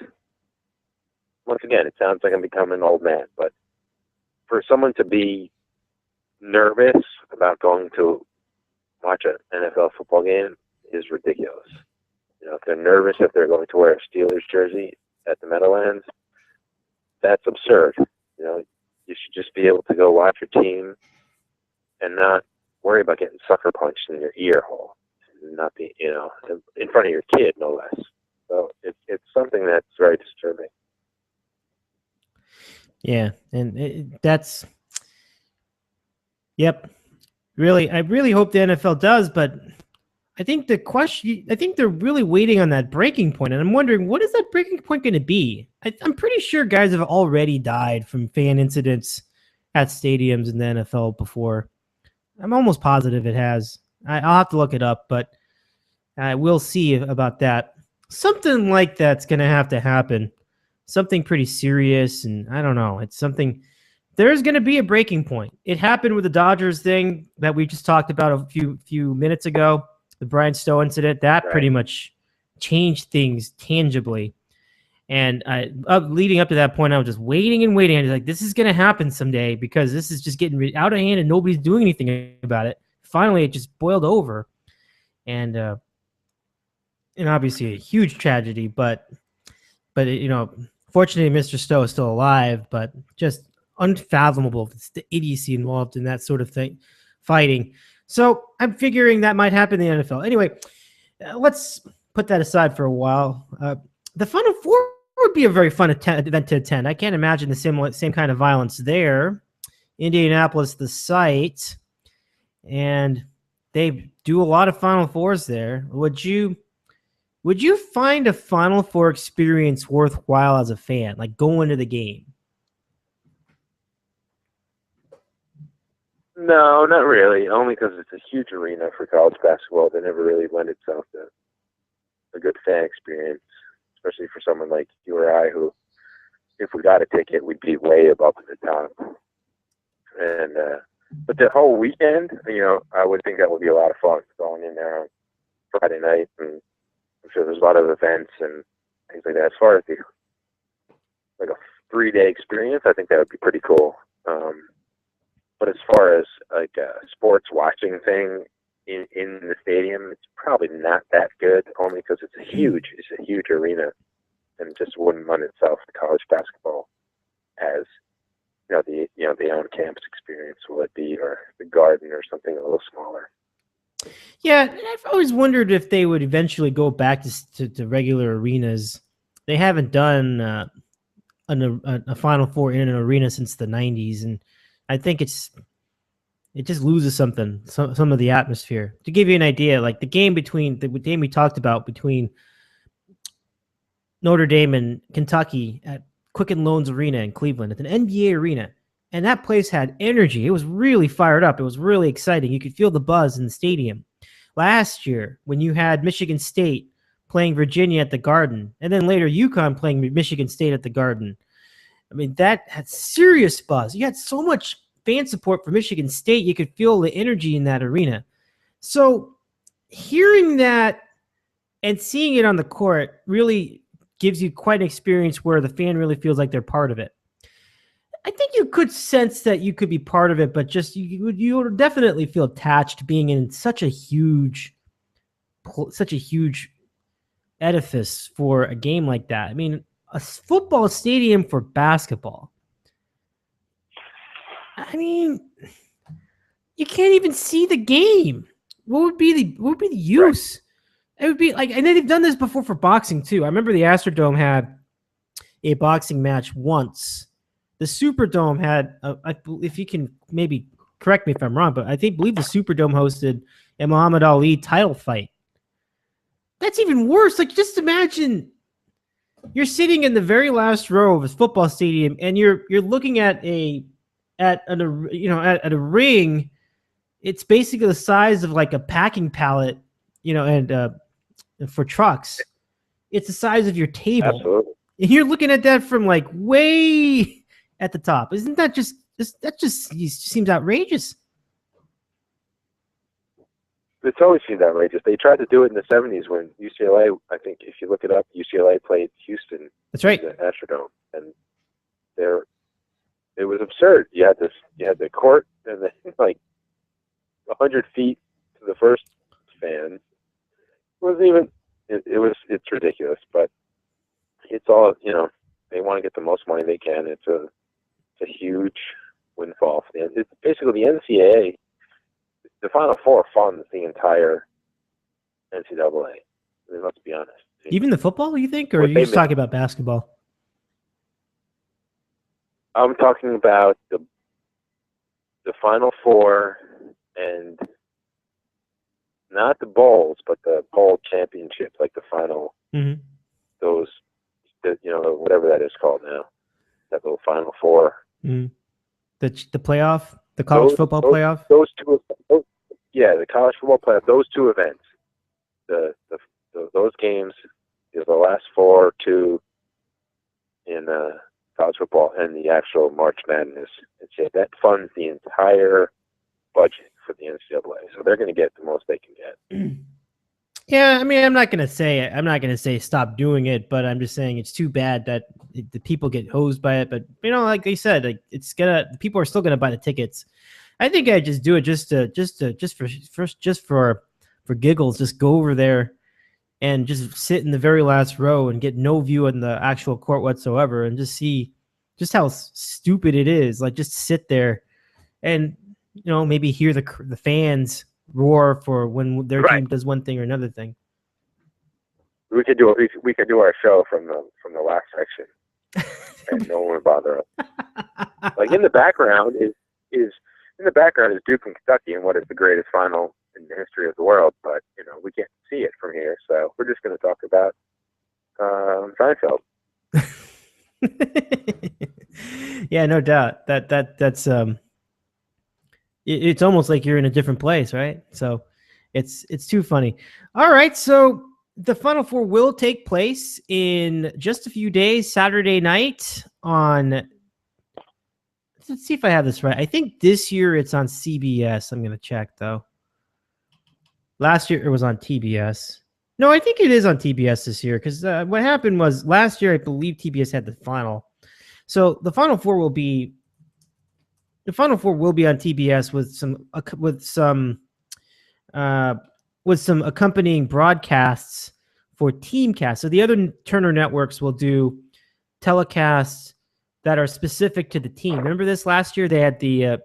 once again, it sounds like I'm becoming an old man, but for someone to be nervous about going to watch an NFL football game is ridiculous. If they're nervous, if they're going to wear a Steelers jersey at the Meadowlands, that's absurd. You should just be able to go watch your team and not worry about getting sucker punched in your ear hole. Not be, in front of your kid, no less. So it's something that's very disturbing. Yeah, and that's, yep. Really, I really hope the NFL does, but I think they're really waiting on that breaking point, and I'm wondering, what is that breaking point going to be? I'm pretty sure guys have already died from fan incidents at stadiums in the NFL before. I'm almost positive it has. I'll have to look it up, but we'll see about that. Something like that's going to have to happen. Something pretty serious, and I don't know. It's something. There's going to be a breaking point. It happened with the Dodgers thing that we just talked about a few minutes ago. The Brian Stowe incident, that pretty much changed things tangibly. And leading up to that point, I was just waiting and waiting. I was like, this is going to happen someday because this is just getting out of hand and nobody's doing anything about it. Finally, it just boiled over. And obviously a huge tragedy, but fortunately, Mr. Stowe is still alive, but just unfathomable. It's the idiocy involved in that sort of thing, fighting. So I'm figuring that might happen in the NFL. Anyway, let's put that aside for a while. The Final Four would be a very fun event to attend. I can't imagine the same kind of violence there. Indianapolis, the site, and they do a lot of Final Fours there. Would you find a Final Four experience worthwhile as a fan, like going to the game? No, not really. Only because it's a huge arena for college basketball that never really lent itself to a good fan experience, especially for someone like you or I who, if we got a ticket, we'd be way above the top. And but the whole weekend, I would think that would be a lot of fun going in there on Friday night, and I'm sure there's a lot of events and things like that. As far as a 3-day experience, I think that would be pretty cool. But as far as like a sports watching thing in the stadium, it's probably not that good, only because it's a huge arena, and it just wouldn't lend itself to college basketball as the on-campus experience will it be, or the Garden or something a little smaller. Yeah, I've always wondered if they would eventually go back to regular arenas. They haven't done a Final Four in an arena since the 90s, and I think it just loses some of the atmosphere. To give you an idea, like the game we talked about between Notre Dame and Kentucky at Quicken Loans Arena in Cleveland, at an NBA arena, and that place had energy. It was really fired up. It was really exciting. You could feel the buzz in the stadium. last year when you had Michigan State playing Virginia at the Garden, and then later UConn playing Michigan State at the Garden. I mean, that had serious buzz. You had so much fan support for Michigan State. You could feel the energy in that arena. So hearing that and seeing it on the court really gives you quite an experience where the fan really feels like they're part of it. I think you could sense that you could be part of it, but just you would definitely feel attached being in such a huge edifice for a game like that. I mean, a football stadium for basketball. I mean, you can't even see the game. What would be the use? Right. It would be like, and they've done this before for boxing too. I remember the Astrodome had a boxing match once. The Superdome had, if you can maybe correct me if I'm wrong, but I believe the Superdome hosted a Muhammad Ali title fight. That's even worse. Like, just imagine you're sitting in the very last row of a football stadium, and you're looking at a ring. It's basically the size of like a packing pallet, and for trucks, it's the size of your table. Absolutely. And you're looking at that from like way at the top. Isn't that just seems outrageous? It's always seemed outrageous. They tried to do it in the 70s when UCLA, I think if you look it up, UCLA played Houston. That's right. In the Astrodome. And it was absurd. You had the court and then like 100 feet to the first fan. It wasn't even, it's ridiculous, but it's all, they want to get the most money they can. It's a huge windfall for them. It's basically the NCAA. The Final Four funds the entire NCAA. I mean, let's be honest. Even the football, you think, or are you just talking about basketball? I'm talking about the Final Four and not the bowls, but the bowl championship, like the final. Mm-hmm. Whatever that is called now, that little Final Four. Mm-hmm. The playoff, the college football playoff. The college football playoff. Those two events, those games, is the last 2 in college football, and the actual March Madness. That funds the entire budget for the NCAA, so they're going to get the most they can get. Yeah, I mean, I'm not going to say stop doing it, but I'm just saying it's too bad that the people get hosed by it. But like they said, like people are still gonna buy the tickets. I think I just do it just for giggles. Just go over there and just sit in the very last row and get no view in the actual court whatsoever, and just see just how stupid it is. Like, just sit there and maybe hear the fans roar for when their team does one thing or another thing. We could do our show from the last section, and no one would bother us. Like, in the background is Duke and Kentucky, and what is the greatest final in the history of the world. But we can't see it from here, so we're just going to talk about Seinfeld. Yeah, no doubt. That's it's almost like you're in a different place, right? So it's too funny. All right, so the Final Four will take place in just a few days, Saturday night on, let's see if I have this right. I think this year it's on CBS. I'm going to check, though. Last year it was on TBS. No, I think it is on TBS this year, because what happened was last year I believe TBS had the final. So the Final Four will be on TBS with some accompanying broadcasts for Teamcast. So the other Turner networks will do telecasts that are specific to the team. Remember this last year? They had the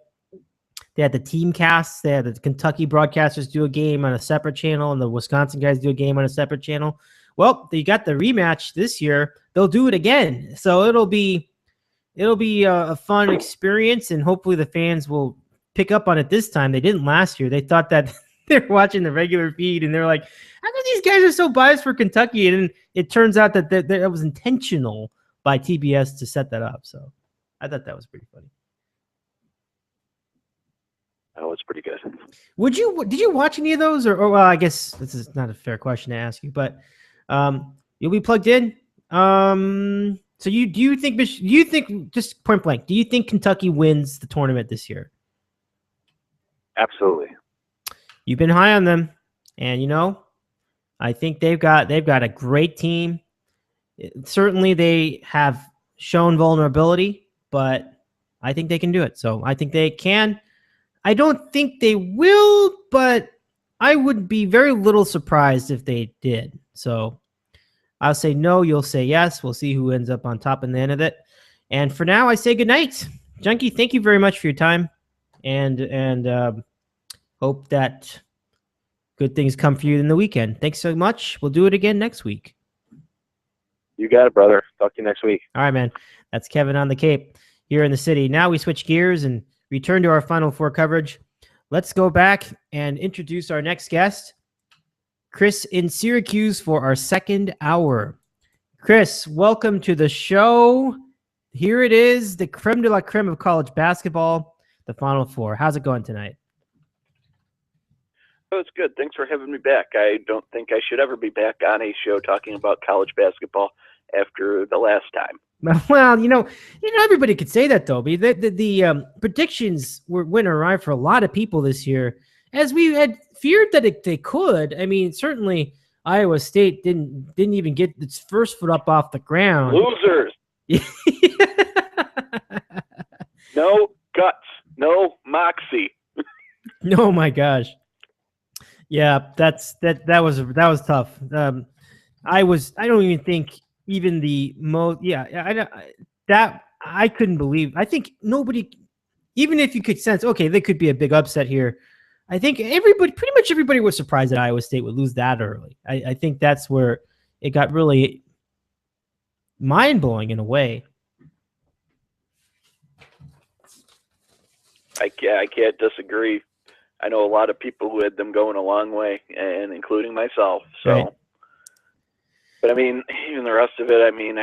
Teamcasts. They had the Kentucky broadcasters do a game on a separate channel, and the Wisconsin guys do a game on a separate channel. Well, they got the rematch this year. They'll do it again. So it'll be a fun experience, and hopefully the fans will pick up on it this time. They didn't last year. They thought that they're watching the regular feed, and they're like, how come these guys are so biased for Kentucky? And it turns out that that was intentional by TBS to set that up. So I thought that was pretty funny. That was was pretty good. Did you watch any of those, or well, I guess this is not a fair question to ask you, but you'll be plugged in. So do you think just point blank, do you think Kentucky wins the tournament this year? Absolutely. You've been high on them, and I think they've got a great team. Certainly, they have shown vulnerability, but I think they can do it. So I think they can. I don't think they will, but I would be very little surprised if they did. So I'll say no, you'll say yes. We'll see who ends up on top in the end of it. And for now, I say good night. Junkie, thank you very much for your time, and hope that good things come for you in the weekend. Thanks so much. We'll do it again next week. You got it, brother. Talk to you next week. All right, man. That's Kevin on the Cape here in the city. Now we switch gears and return to our Final Four coverage. Let's go back and introduce our next guest, Kris in Syracuse, for our second hour. Kris, welcome to the show. Here it is, the creme de la creme of college basketball, the Final Four. How's it going tonight? Oh, it's good. Thanks for having me back. I don't think I should ever be back on a show talking about college basketball after the last time. Well, everybody could say that, though. The predictions went awry for a lot of people this year, as we had feared that they could. I mean, certainly Iowa State didn't even get its first foot up off the ground. Losers. No guts, no moxie. Oh my gosh. Yeah, that was tough. I don't even think even the most. Yeah, I couldn't believe. I think nobody, even if you could sense, okay, there could be a big upset here. I think pretty much everybody was surprised that Iowa State would lose that early. I think that's where it got really mind blowing in a way. I can't disagree. I know a lot of people who had them going a long way, and including myself. So, right. But I mean, even the rest of it. I mean,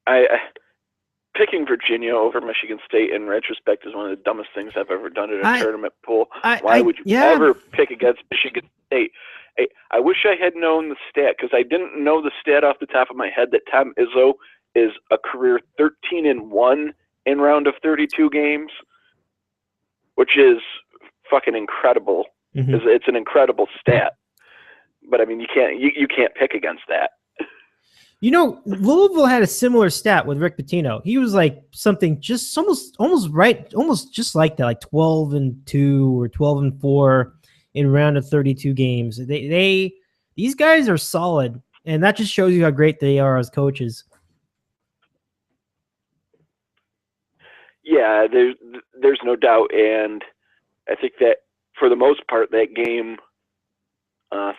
I picking Virginia over Michigan State in retrospect is one of the dumbest things I've ever done at a tournament pool. Why would you ever pick against Michigan State? I wish I had known the stat, because I didn't know the stat off the top of my head that Tom Izzo is a career 13-1 in round of 32 games. Which is fucking incredible. Mm-hmm. It's an incredible stat. But I mean, you can't pick against that. Louisville had a similar stat with Rick Pitino. He was like something just almost just like that, like 12-2 or 12-4 in round of 32 games. These guys are solid, and that just shows you how great they are as coaches. Yeah, there's no doubt, and I think that for the most part, that game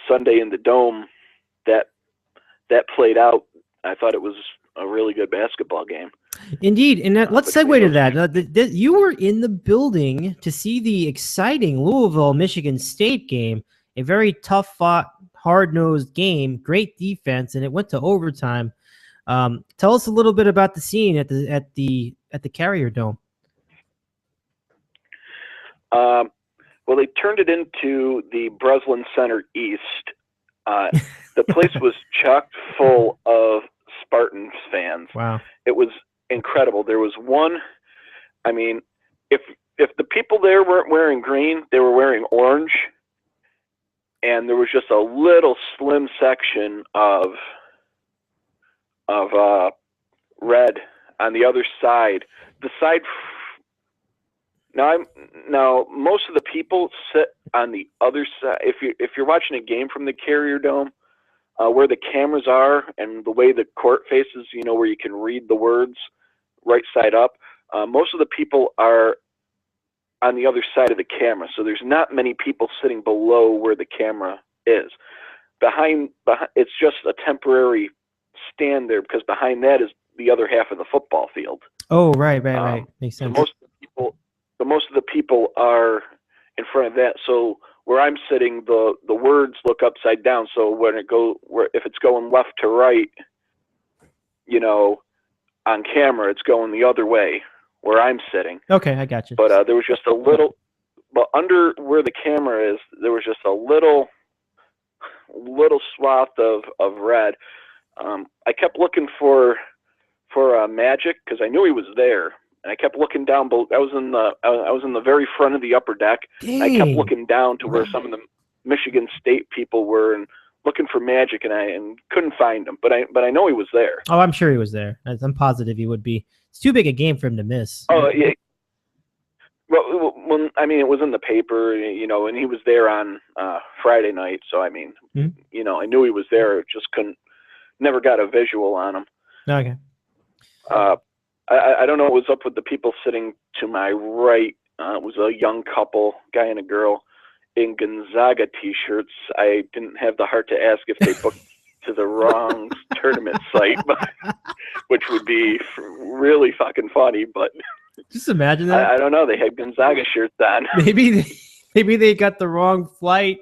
Sunday in the Dome, that played out. I thought it was a really good basketball game. Indeed, and let's segue to that. You were in the building to see the exciting Louisville-Michigan State game, a very tough-fought, hard-nosed game, great defense, and it went to overtime. Tell us a little bit about the scene at the Carrier Dome. Well, they turned it into the Breslin Center East. The place was chock full of Spartans fans. Wow. It was incredible. There was one, I mean, if the people there weren't wearing green, they were wearing orange. And there was just a little slim section of red on the other side. The side now most of the people sit on the other side. If you're watching a game from the Carrier Dome, where the cameras are and the way the court faces, where you can read the words right side up, most of the people are on the other side of the camera. So there's not many people sitting below where the camera is. Behind it's just a temporary stand there, because behind that is the other half of the football field. Oh, right. Makes sense. Most of the people are in front of that. So where I'm sitting, the words look upside down. So if it's going left to right, on camera, it's going the other way. where I'm sitting. Okay, I got you. But there was just a little, but under where the camera is, there was just a little swath of red. I kept looking for Magic because I knew he was there, and I kept looking down. I was in the very front of the upper deck. And I kept looking down to where some of the Michigan State people were and looking for Magic, and couldn't find him. But I know he was there. Oh, I'm sure he was there. I'm positive he would be. It's too big a game for him to miss. Oh yeah. Well, I mean, it was in the paper, and he was there on Friday night. So I mean, I knew he was there. Just never got a visual on him. Okay. I don't know what was up with the people sitting to my right. It was a young couple, guy and a girl, in Gonzaga T-shirts. I didn't have the heart to ask if they booked to the wrong tournament site, which would be really fucking funny. But just imagine that. I don't know. They had Gonzaga shirts on. Maybe they got the wrong flight.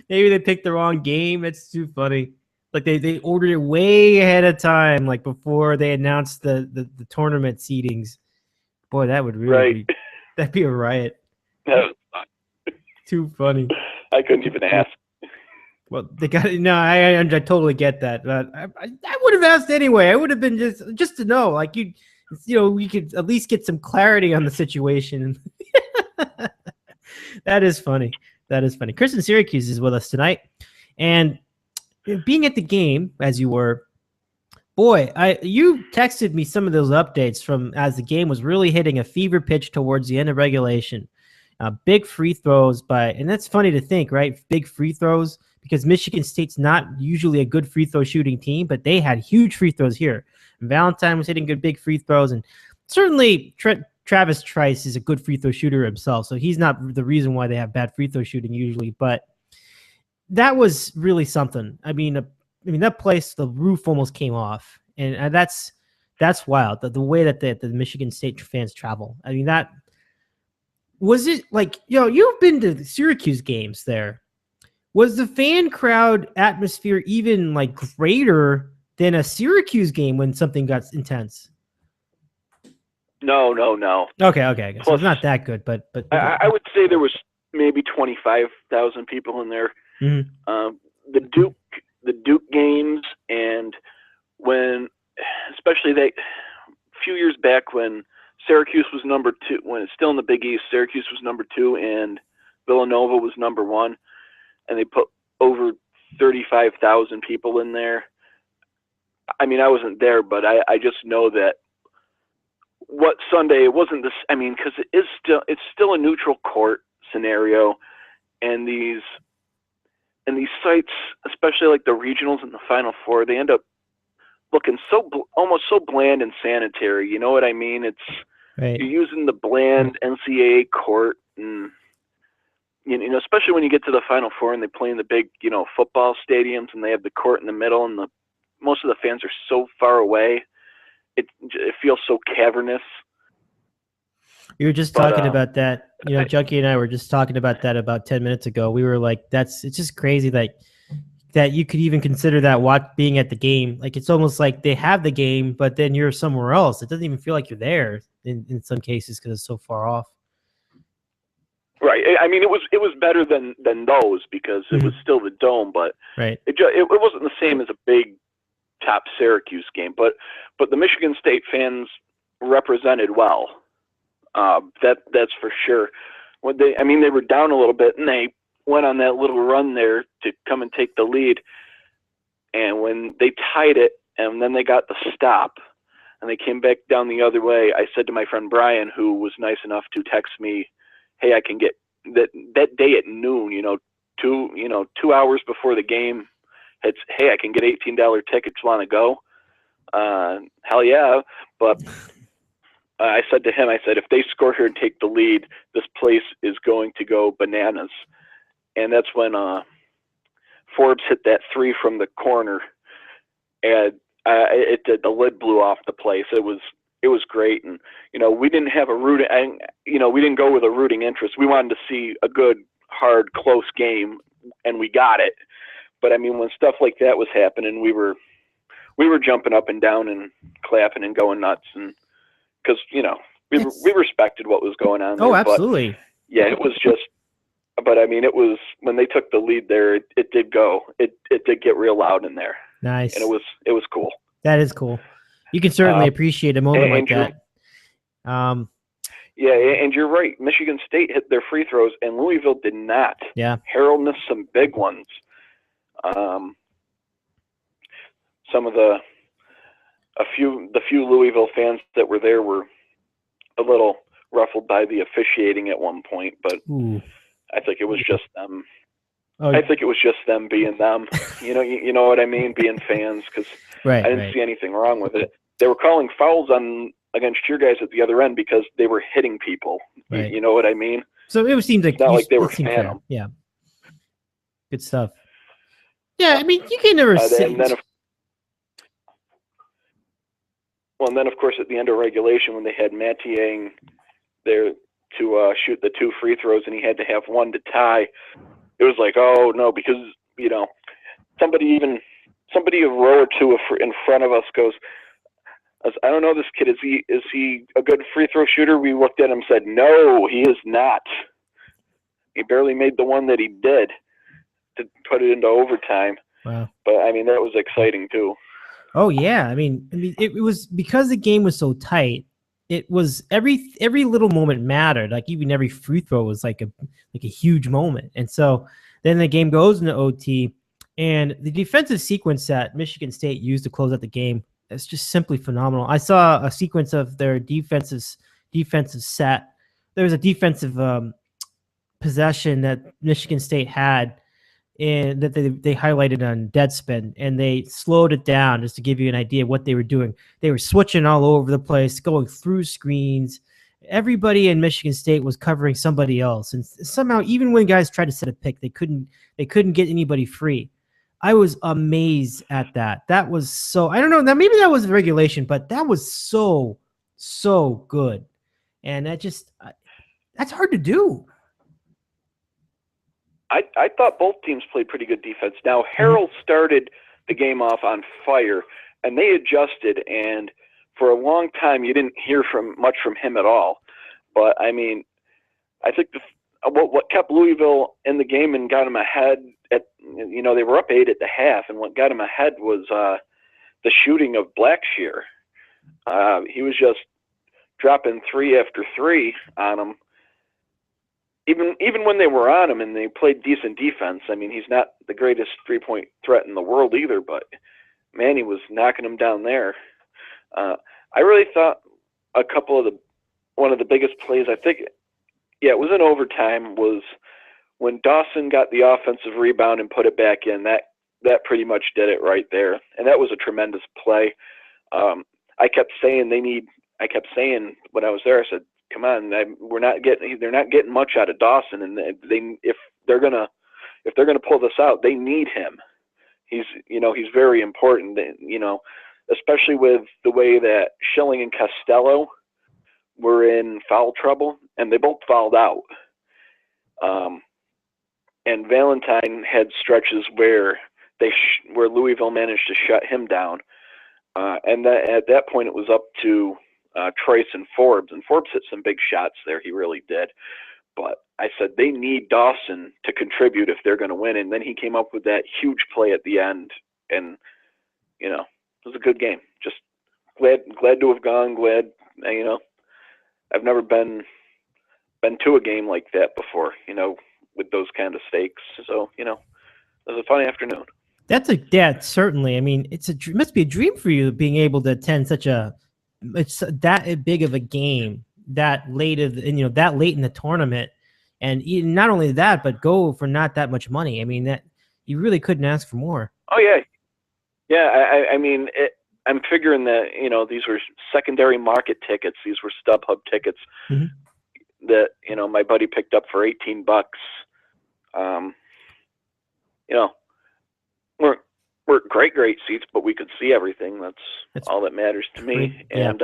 Maybe they picked the wrong game. It's too funny. Like they ordered it way ahead of time, like before they announced the tournament seedings. Boy, that would really that'd be a riot. That was fun. Too funny. I couldn't even ask. Well, they got no. I totally get that. But I would have asked anyway. I would have been just to know, like we could at least get some clarity on the situation. That is funny. That is funny. Kris in Syracuse is with us tonight, and being at the game as you were, boy, you texted me some of those updates from as the game was really hitting a fever pitch towards the end of regulation. Big free throws and that's funny to think, right? Big free throws, because Michigan State's not usually a good free throw shooting team, but they had huge free throws here. And Valentine was hitting good big free throws, and certainly Travis Trice is a good free throw shooter himself, so he's not the reason why they have bad free throw shooting usually, but that was really something. I mean, that place, the roof almost came off, and that's wild. The way that the Michigan State fans travel. I mean, that was it. Like, you've been to the Syracuse games there. Was the fan crowd atmosphere even like greater than a Syracuse game when something got intense? No. Okay. So it's not that good, but I would say there was maybe 25,000 people in there. Mm-hmm. The Duke games, and especially a few years back when Syracuse was number 2, when it's still in the Big East, Syracuse was number 2 and Villanova was number 1, and they put over 35,000 people in there. I mean, I wasn't there, but I just know that what Sunday, it wasn't this. I mean, because it's still a neutral court scenario, and these sites, especially like the regionals and the Final Four, they end up looking almost so bland and sanitary. You know what I mean? It's right. You're using the bland NCAA court, and especially when you get to the Final Four and they play in the big football stadiums and they have the court in the middle, and most of the fans are so far away. It feels so cavernous. We were just talking about that. Junkie and I were just talking about that about 10 minutes ago. We were like, it's just crazy that you could even consider that being at the game. Like, it's almost like they have the game, but then you're somewhere else. It doesn't even feel like you're there in some cases because it's so far off. Right. I mean, it was better than those because it was still the Dome, but right. It wasn't the same as a big top Syracuse game. But the Michigan State fans represented well. That's for sure. They were down a little bit, and they went on that little run there to come and take the lead. And when they tied it, and then they got the stop, and they came back down the other way, I said to my friend Brian, who was nice enough to text me, "Hey, I can get that day at noon. 2 hours before the game. It's, hey, I can get $18 tickets. Want to go? Hell yeah!" But I said to him, if they score here and take the lead, this place is going to go bananas. And that's when Forbes hit that 3 from the corner, and the lid blew off the place. It was great, and we didn't have a rooting, we didn't go with a rooting interest. We wanted to see a good, hard, close game, and we got it. But I mean, when stuff like that was happening, we were jumping up and down and clapping and going nuts, and because we respected what was going on there. Oh, absolutely. But, yeah, it was just. But I mean, it was when they took the lead there. It did go. It did get real loud in there. Nice. And it was cool. That is cool. You can certainly appreciate a moment like that. Yeah, and you're right. Michigan State hit their free throws, and Louisville did not. Yeah. Harold missed some big ones. Some of the few Louisville fans that were there were a little ruffled by the officiating at one point, but I think it was just them. I think it was just them being them. You know what I mean? Being fans, because I didn't see anything wrong with it. They were calling fouls against your guys at the other end because they were hitting people. Right. You know what I mean? So it seemed like it's not like they were phantom. Yeah. Good stuff. Yeah, I mean, you can never say. And then, of course, at the end of regulation, when they had Mathiang there to shoot the 2 free throws, and he had to have 1 to tie, it was like, oh no, because somebody a row or 2 in front of us goes, I don't know this kid. Is he a good free throw shooter? We looked at him and said, no, he is not. He barely made the one that he did to put it into overtime. Wow. But I mean, that was exciting too. Oh yeah. I mean, it was because the game was so tight. It was every little moment mattered. Like even every free throw was like a huge moment. And so then the game goes into OT, and the defensive sequence that Michigan State used to close out the game, it's just simply phenomenal. I saw a sequence of their defensive set. There was a defensive possession that Michigan State had, and that they highlighted on Deadspin, and they slowed it down just to give you an idea of what they were doing. They were switching all over the place, going through screens. Everybody in Michigan State was covering somebody else, and somehow, even when guys tried to set a pick, they couldn't get anybody free. I was amazed at that. That was so, I don't know, now maybe that was regulation, but that was so good. And that's hard to do. I thought both teams played pretty good defense. Now, Harold started the game off on fire, and they adjusted, and for a long time you didn't hear much from him at all. But, I mean, I think what kept Louisville in the game and got them ahead, they were up 8 at the half, and what got them ahead was the shooting of Blackshear. He was just dropping 3 after 3 on them. Even when they were on him and they played decent defense, I mean, he's not the greatest 3-point threat in the world either, but man, he was knocking them down there. I really thought one of the biggest plays, I think, it was in overtime, was when Dawson got the offensive rebound and put it back in. That pretty much did it right there, and that was a tremendous play. I kept saying when I was there, I said, come on, they're not getting much out of Dawson, and if they're gonna pull this out, they need him. He's very important, especially with the way that Schilling and Costello were in foul trouble, and they both fouled out. And Valentine had stretches where Louisville managed to shut him down, and at that point it was up to Trice and Forbes hit some big shots there. He really did. But I said they need Dawson to contribute if they're going to win. And then he came up with that huge play at the end. And, it was a good game. Just glad to have gone. Glad, I've never been to a game like that before, with those kind of stakes. So, it was a fun afternoon. That's certainly, I mean, it must be a dream for you being able to attend it's that big of a game that late in the tournament, and not only that, but go for not that much money. I mean, that you really couldn't ask for more. Oh yeah. I mean, I'm figuring that these were secondary market tickets. These were StubHub tickets that my buddy picked up for $18. We're great seats, but we could see everything. That's all that matters to me. Yeah. And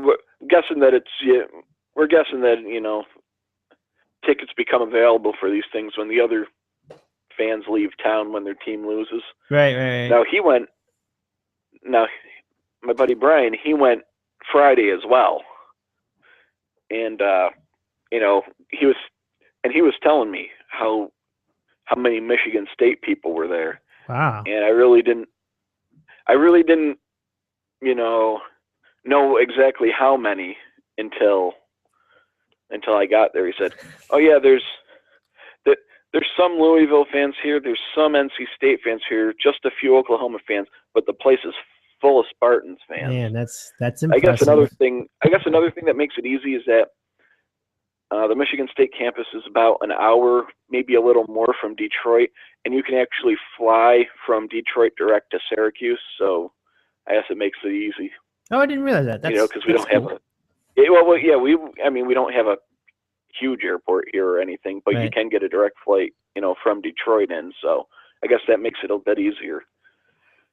we're guessing that tickets become available for these things when the other fans leave town when their team loses. Right. Now my buddy Brian, he went Friday as well. And he was telling me how many Michigan State people were there. Wow. And I really didn't know exactly how many until I got there. He said, "Oh yeah, there's some Louisville fans here, there's some NC State fans here, just a few Oklahoma fans, but the place is full of Spartans fans." Man, that's I impressive. guess another thing that makes it easy is that the Michigan State campus is about an hour, maybe a little more from Detroit, and you can actually fly from Detroit direct to Syracuse. So I guess it makes it easy. Oh, I didn't realize that. Because we don't have we don't have a huge airport here or anything, but you can get a direct flight, from Detroit in. So I guess that makes it a bit easier.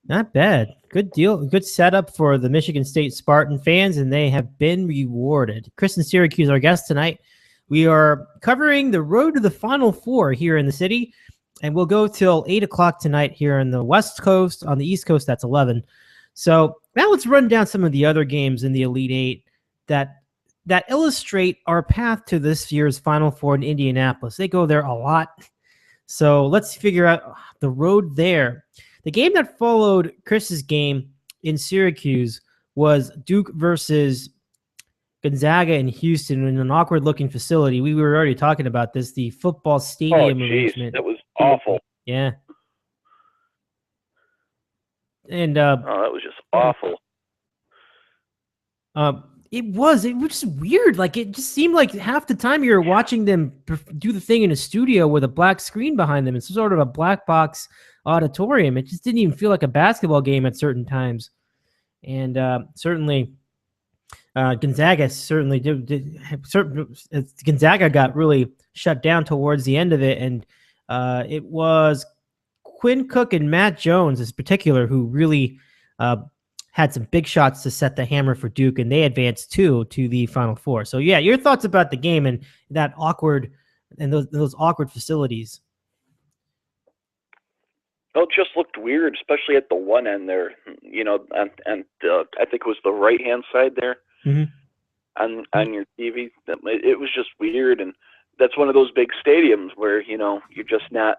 Not bad. Good deal. Good setup for the Michigan State Spartan fans, and they have been rewarded. Kris and Syracuse, our guest tonight. We are covering the road to the Final Four here in the city, and we'll go till 8 o'clock tonight here on the West Coast. On the East Coast, that's 11. So now let's run down some of the other games in the Elite Eight that illustrate our path to this year's Final Four in Indianapolis. They go there a lot. So let's figure out the road there. The game that followed Kris's game in Syracuse was Duke versus Gonzaga in Houston in an awkward-looking facility. We were already talking about this, the football stadium arrangement. That was awful. Yeah. And that was just awful. It was just weird. Like, it just seemed like half the time you were watching them do the thing in a studio with a black screen behind them. It's sort of a black box auditorium. It just didn't even feel like a basketball game at certain times. And certainly Gonzaga certainly Gonzaga got really shut down towards the end of it. And it was Quinn Cook and Matt Jones in particular who really had some big shots to set the hammer for Duke, and they advanced to the Final Four. So yeah, your thoughts about the game and that awkward and those awkward facilities. Well, it just looked weird, especially at the one end there, and I think it was the right-hand side there on your TV. It was just weird, and that's one of those big stadiums where, you're just not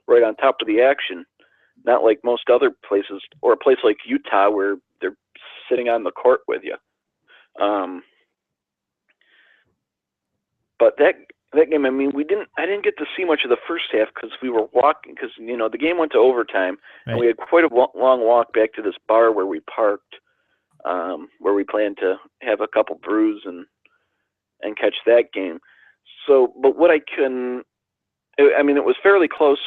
right on top of the action, not like most other places, or a place like Utah where they're sitting on the court with you. But that game, I didn't get to see much of the first half because we were walking, because, the game went to overtime, and we had quite a long walk back to this bar where we parked, where we planned to have a couple brews and catch that game. So, but what it was fairly close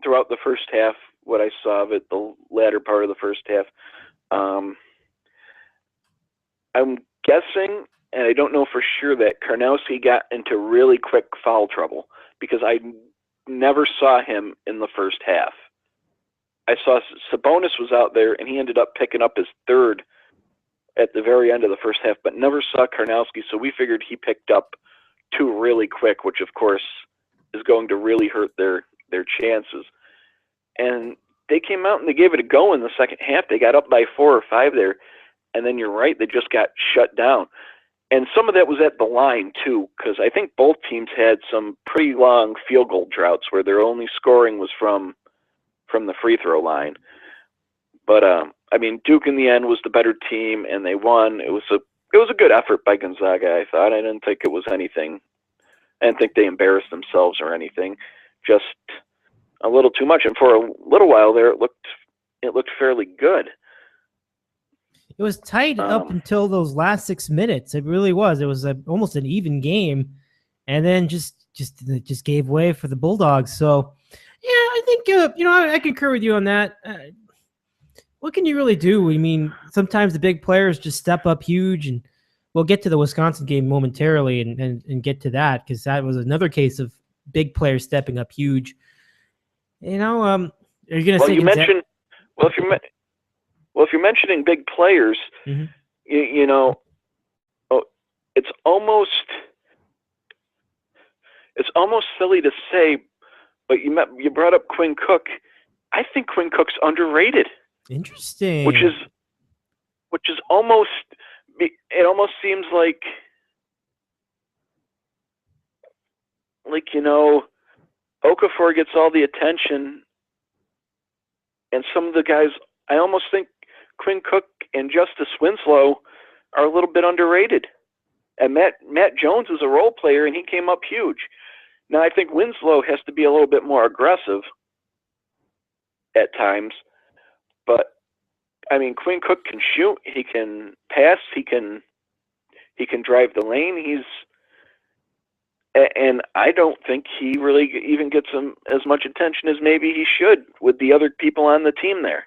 throughout the first half, what I saw of it, the latter part of the first half. I'm guessing, and I don't know for sure, that Karnowski got into really quick foul trouble because I never saw him in the first half. I saw Sabonis was out there, and he ended up picking up his third at the very end of the first half, but never saw Karnowski, so we figured he picked up two really quick, which, of course, is going to really hurt their chances. And they came out and they gave it a go in the second half. They got up by 4 or 5 there, and then you're right, they just got shut down. And some of that was at the line, too, because I think both teams had some pretty long field goal droughts where their only scoring was from the free throw line. But, Duke in the end was the better team, and they won. It was a good effort by Gonzaga, I thought. I didn't think it was anything. I didn't think they embarrassed themselves or anything. Just a little too much. And for a little while there, it looked fairly good. It was tight up until those last 6 minutes. It really was. It was almost an even game, and then just gave way for the Bulldogs. So, yeah, I think I concur with you on that. What can you really do? Sometimes the big players just step up huge, and we'll get to the Wisconsin game momentarily and get to that because that was another case of big players stepping up huge. Are you going to say? If you're mentioning big players, it's almost silly to say, but you brought up Quinn Cook. I think Quinn Cook's underrated. Interesting. Which is almost it almost seems like Okafor gets all the attention, and some of the guys, I almost think Quinn Cook and Justice Winslow are a little bit underrated. And Matt Jones is a role player, and he came up huge. Now, I think Winslow has to be a little bit more aggressive at times, but I mean, Quinn Cook can shoot, he can pass, he can drive the lane. And I don't think he really even gets as much attention as maybe he should with the other people on the team there.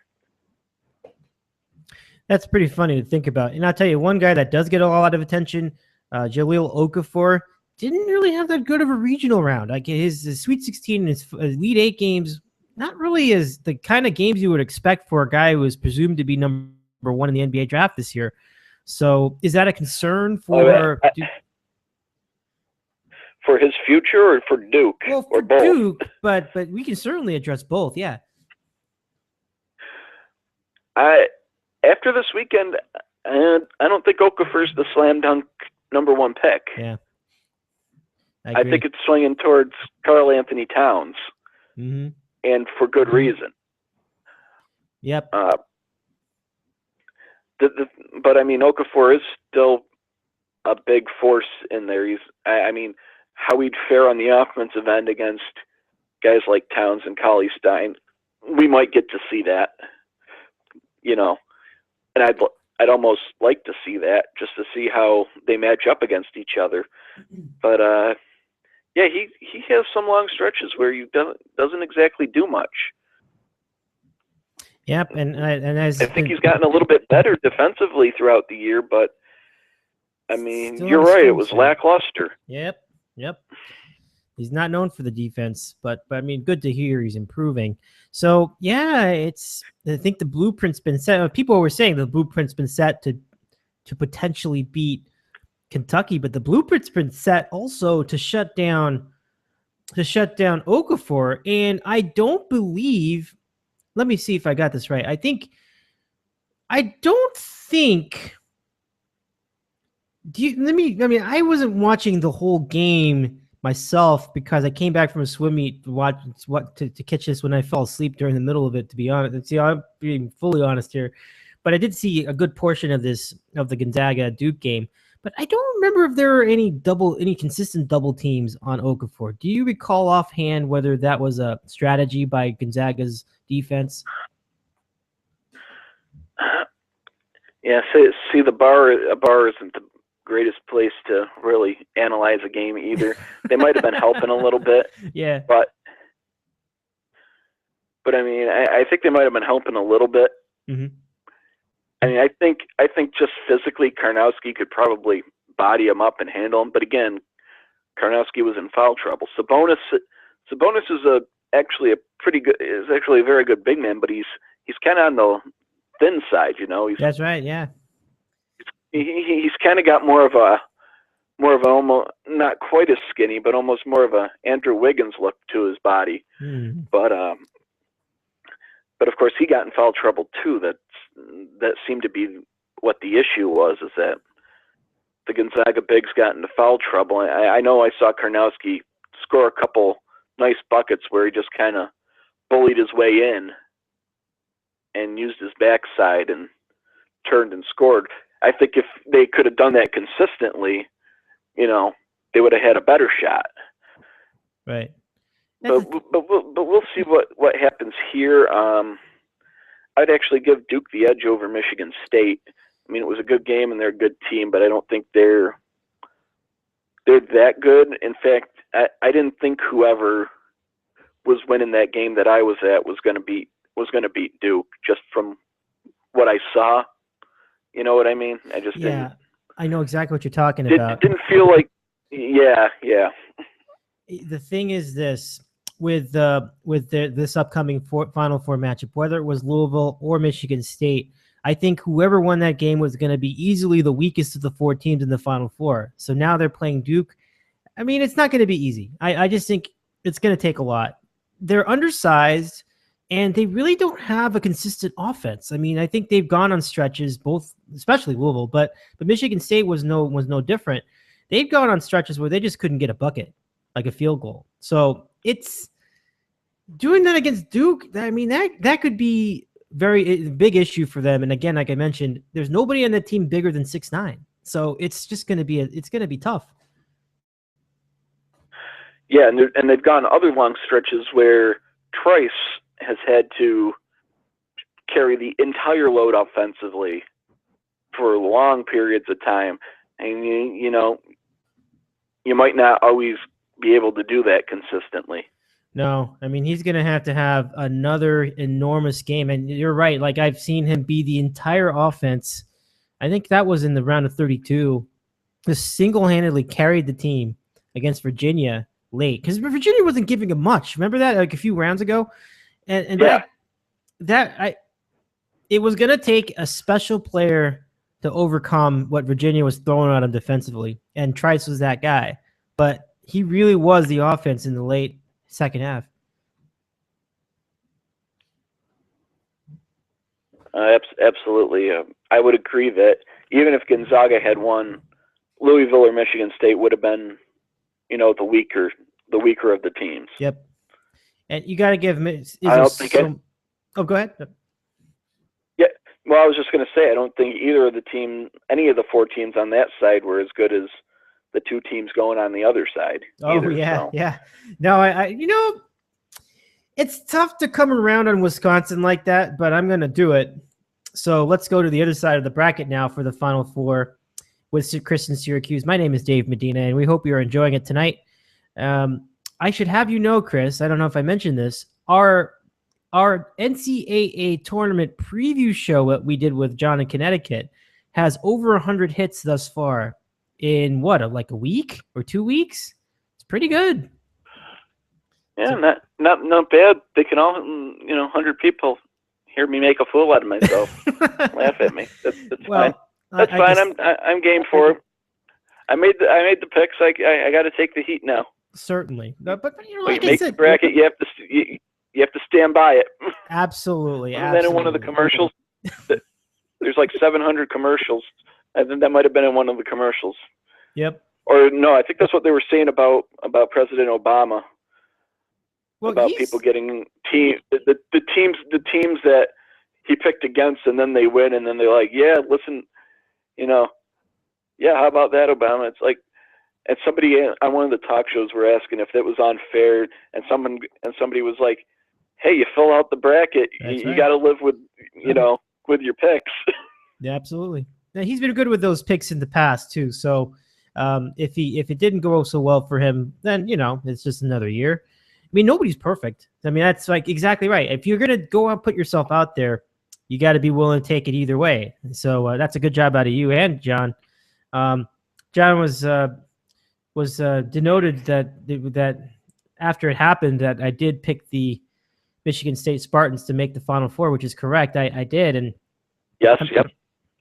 That's pretty funny to think about. And I'll tell you, one guy that does get a lot of attention, Jahlil Okafor, didn't really have that good of a regional round. Like his Sweet 16 and his Elite 8 games, not really as the kind of games you would expect for a guy who was presumed to be number one in the NBA draft this year. So is that a concern for for his future or for Duke? Well, or for both? Duke, but we can certainly address both. Yeah. After this weekend, I don't think Okafor's the slam dunk number one pick. Yeah. I think it's swinging towards Karl Anthony Towns, and for good reason. Yep. But I mean, Okafor is still a big force in there. I mean, how he'd fare on the offensive end against guys like Towns and Cauley Stein, we might get to see that, and I'd almost like to see that just to see how they match up against each other. But yeah, he has some long stretches where he doesn't exactly do much. Yep, and I think he's gotten a little bit better defensively throughout the year, but I mean, still you're right, it was lackluster. Yep. He's not known for the defense, but I mean, good to hear he's improving. So yeah, I think the blueprint's been set. People were saying the blueprint's been set to potentially beat Kentucky, but the blueprint's been set also to shut down Okafor. And I don't believe. Let me see if I got this right. I wasn't watching the whole game myself because I came back from a swim meet to catch this when I fell asleep during the middle of it, to be honest. And see, I'm being fully honest here, but I did see a good portion of the Gonzaga Duke game. But I don't remember if there were any consistent double teams on Okafor. Do you recall offhand whether that was a strategy by Gonzaga's defense? Yeah, see, a bar isn't the greatest place to really analyze a game either. They might have been helping a little bit. Yeah. But I mean, I think they might have been helping a little bit. Mm-hmm. I mean, I think just physically, Karnowski could probably body him up and handle him. But again, Karnowski was in foul trouble. Sabonis is actually a very good big man, but he's kind of on the thin side, That's right. Yeah. He's kind of got more of a almost not quite as skinny, but almost more of a Andrew Wiggins look to his body. Mm. But of course he got in foul trouble too. That seemed to be what the issue was, is that the Gonzaga bigs got into foul trouble. I know I saw Karnowski score a couple nice buckets where he just kind of bullied his way in and used his backside and turned and scored. I think if they could have done that consistently, they would have had a better shot. Right. But we'll see what happens here. I'd actually give Duke the edge over Michigan State. I mean, it was a good game and they're a good team, but I don't think they're that good. In fact, I didn't think whoever was winning that game that I was at was going to beat Duke, just from what I saw. You know what I mean? I just didn't. I know exactly what you're talking about. It didn't feel like. Yeah. The thing is this. With this upcoming Final Four matchup, whether it was Louisville or Michigan State, I think whoever won that game was going to be easily the weakest of the four teams in the Final Four. So now they're playing Duke. I mean, it's not going to be easy. I just think it's going to take a lot. They're undersized, and they really don't have a consistent offense. I mean, I think they've gone on stretches, both, especially Louisville, but Michigan State was no different. They've gone on stretches where they just couldn't get a bucket, like a field goal. So it's doing that against Duke. I mean, that could be very big issue for them. And again, like I mentioned, there's nobody on the team bigger than 6'9". So it's just going to be tough. Yeah, and they've gone other long stretches where Trice has had to carry the entire load offensively for long periods of time. And, you might not always be able to do that consistently. No, I mean, he's going to have another enormous game. And you're right. Like, I've seen him be the entire offense. I think that was in the round of 32. Just single-handedly carried the team against Virginia late. Because Virginia wasn't giving him much. Remember that, like, a few rounds ago? And yeah. It was going to take a special player to overcome what Virginia was throwing at him defensively. And Trice was that guy. But he really was the offense in the late second half. Absolutely. I would agree that even if Gonzaga had won, Louisville or Michigan State would have been, the weaker of the teams. Yep. And you got to give him. Oh, go ahead. Yeah. Well, I was just going to say, I don't think any of the four teams on that side were as good as the two teams going on the other side. Oh, yeah. No, I it's tough to come around on Wisconsin like that, but I'm going to do it. So let's go to the other side of the bracket now for the Final Four with Kris and Syracuse. My name is Dave Medina, and we hope you're enjoying it tonight. I should have you know, Kris, I don't know if I mentioned this, our NCAA tournament preview show that we did with John in Connecticut has over 100 hits thus far in like a week or 2 weeks. It's pretty good. Yeah, not bad. They can all, 100 people hear me make a fool out of myself, laugh at me. That's fine. That's fine. I'm game for it. I made the picks. I got to take the heat now. Certainly, but like you make the bracket, you have to stand by it. Absolutely. And then in one of the commercials, there's like 700 commercials. I think that might have been in one of the commercials. Yep. Or no, I think that's what they were saying about President Obama. Well, about people getting the teams that he picked against, and then they win, and then they're like, yeah, listen, how about that, Obama? It's like, and somebody on one of the talk shows were asking if that was unfair, and somebody was like, hey, you fill out the bracket, you got to live with with your picks. Yeah, absolutely. Now, he's been good with those picks in the past too. So if it didn't go so well for him, then it's just another year. I mean, nobody's perfect. I mean, that's like exactly right. If you're gonna go and put yourself out there, you got to be willing to take it either way. So that's a good job out of you and John. John was denoted that after it happened that I did pick the Michigan State Spartans to make the Final Four, which is correct. I did, and yes, yep.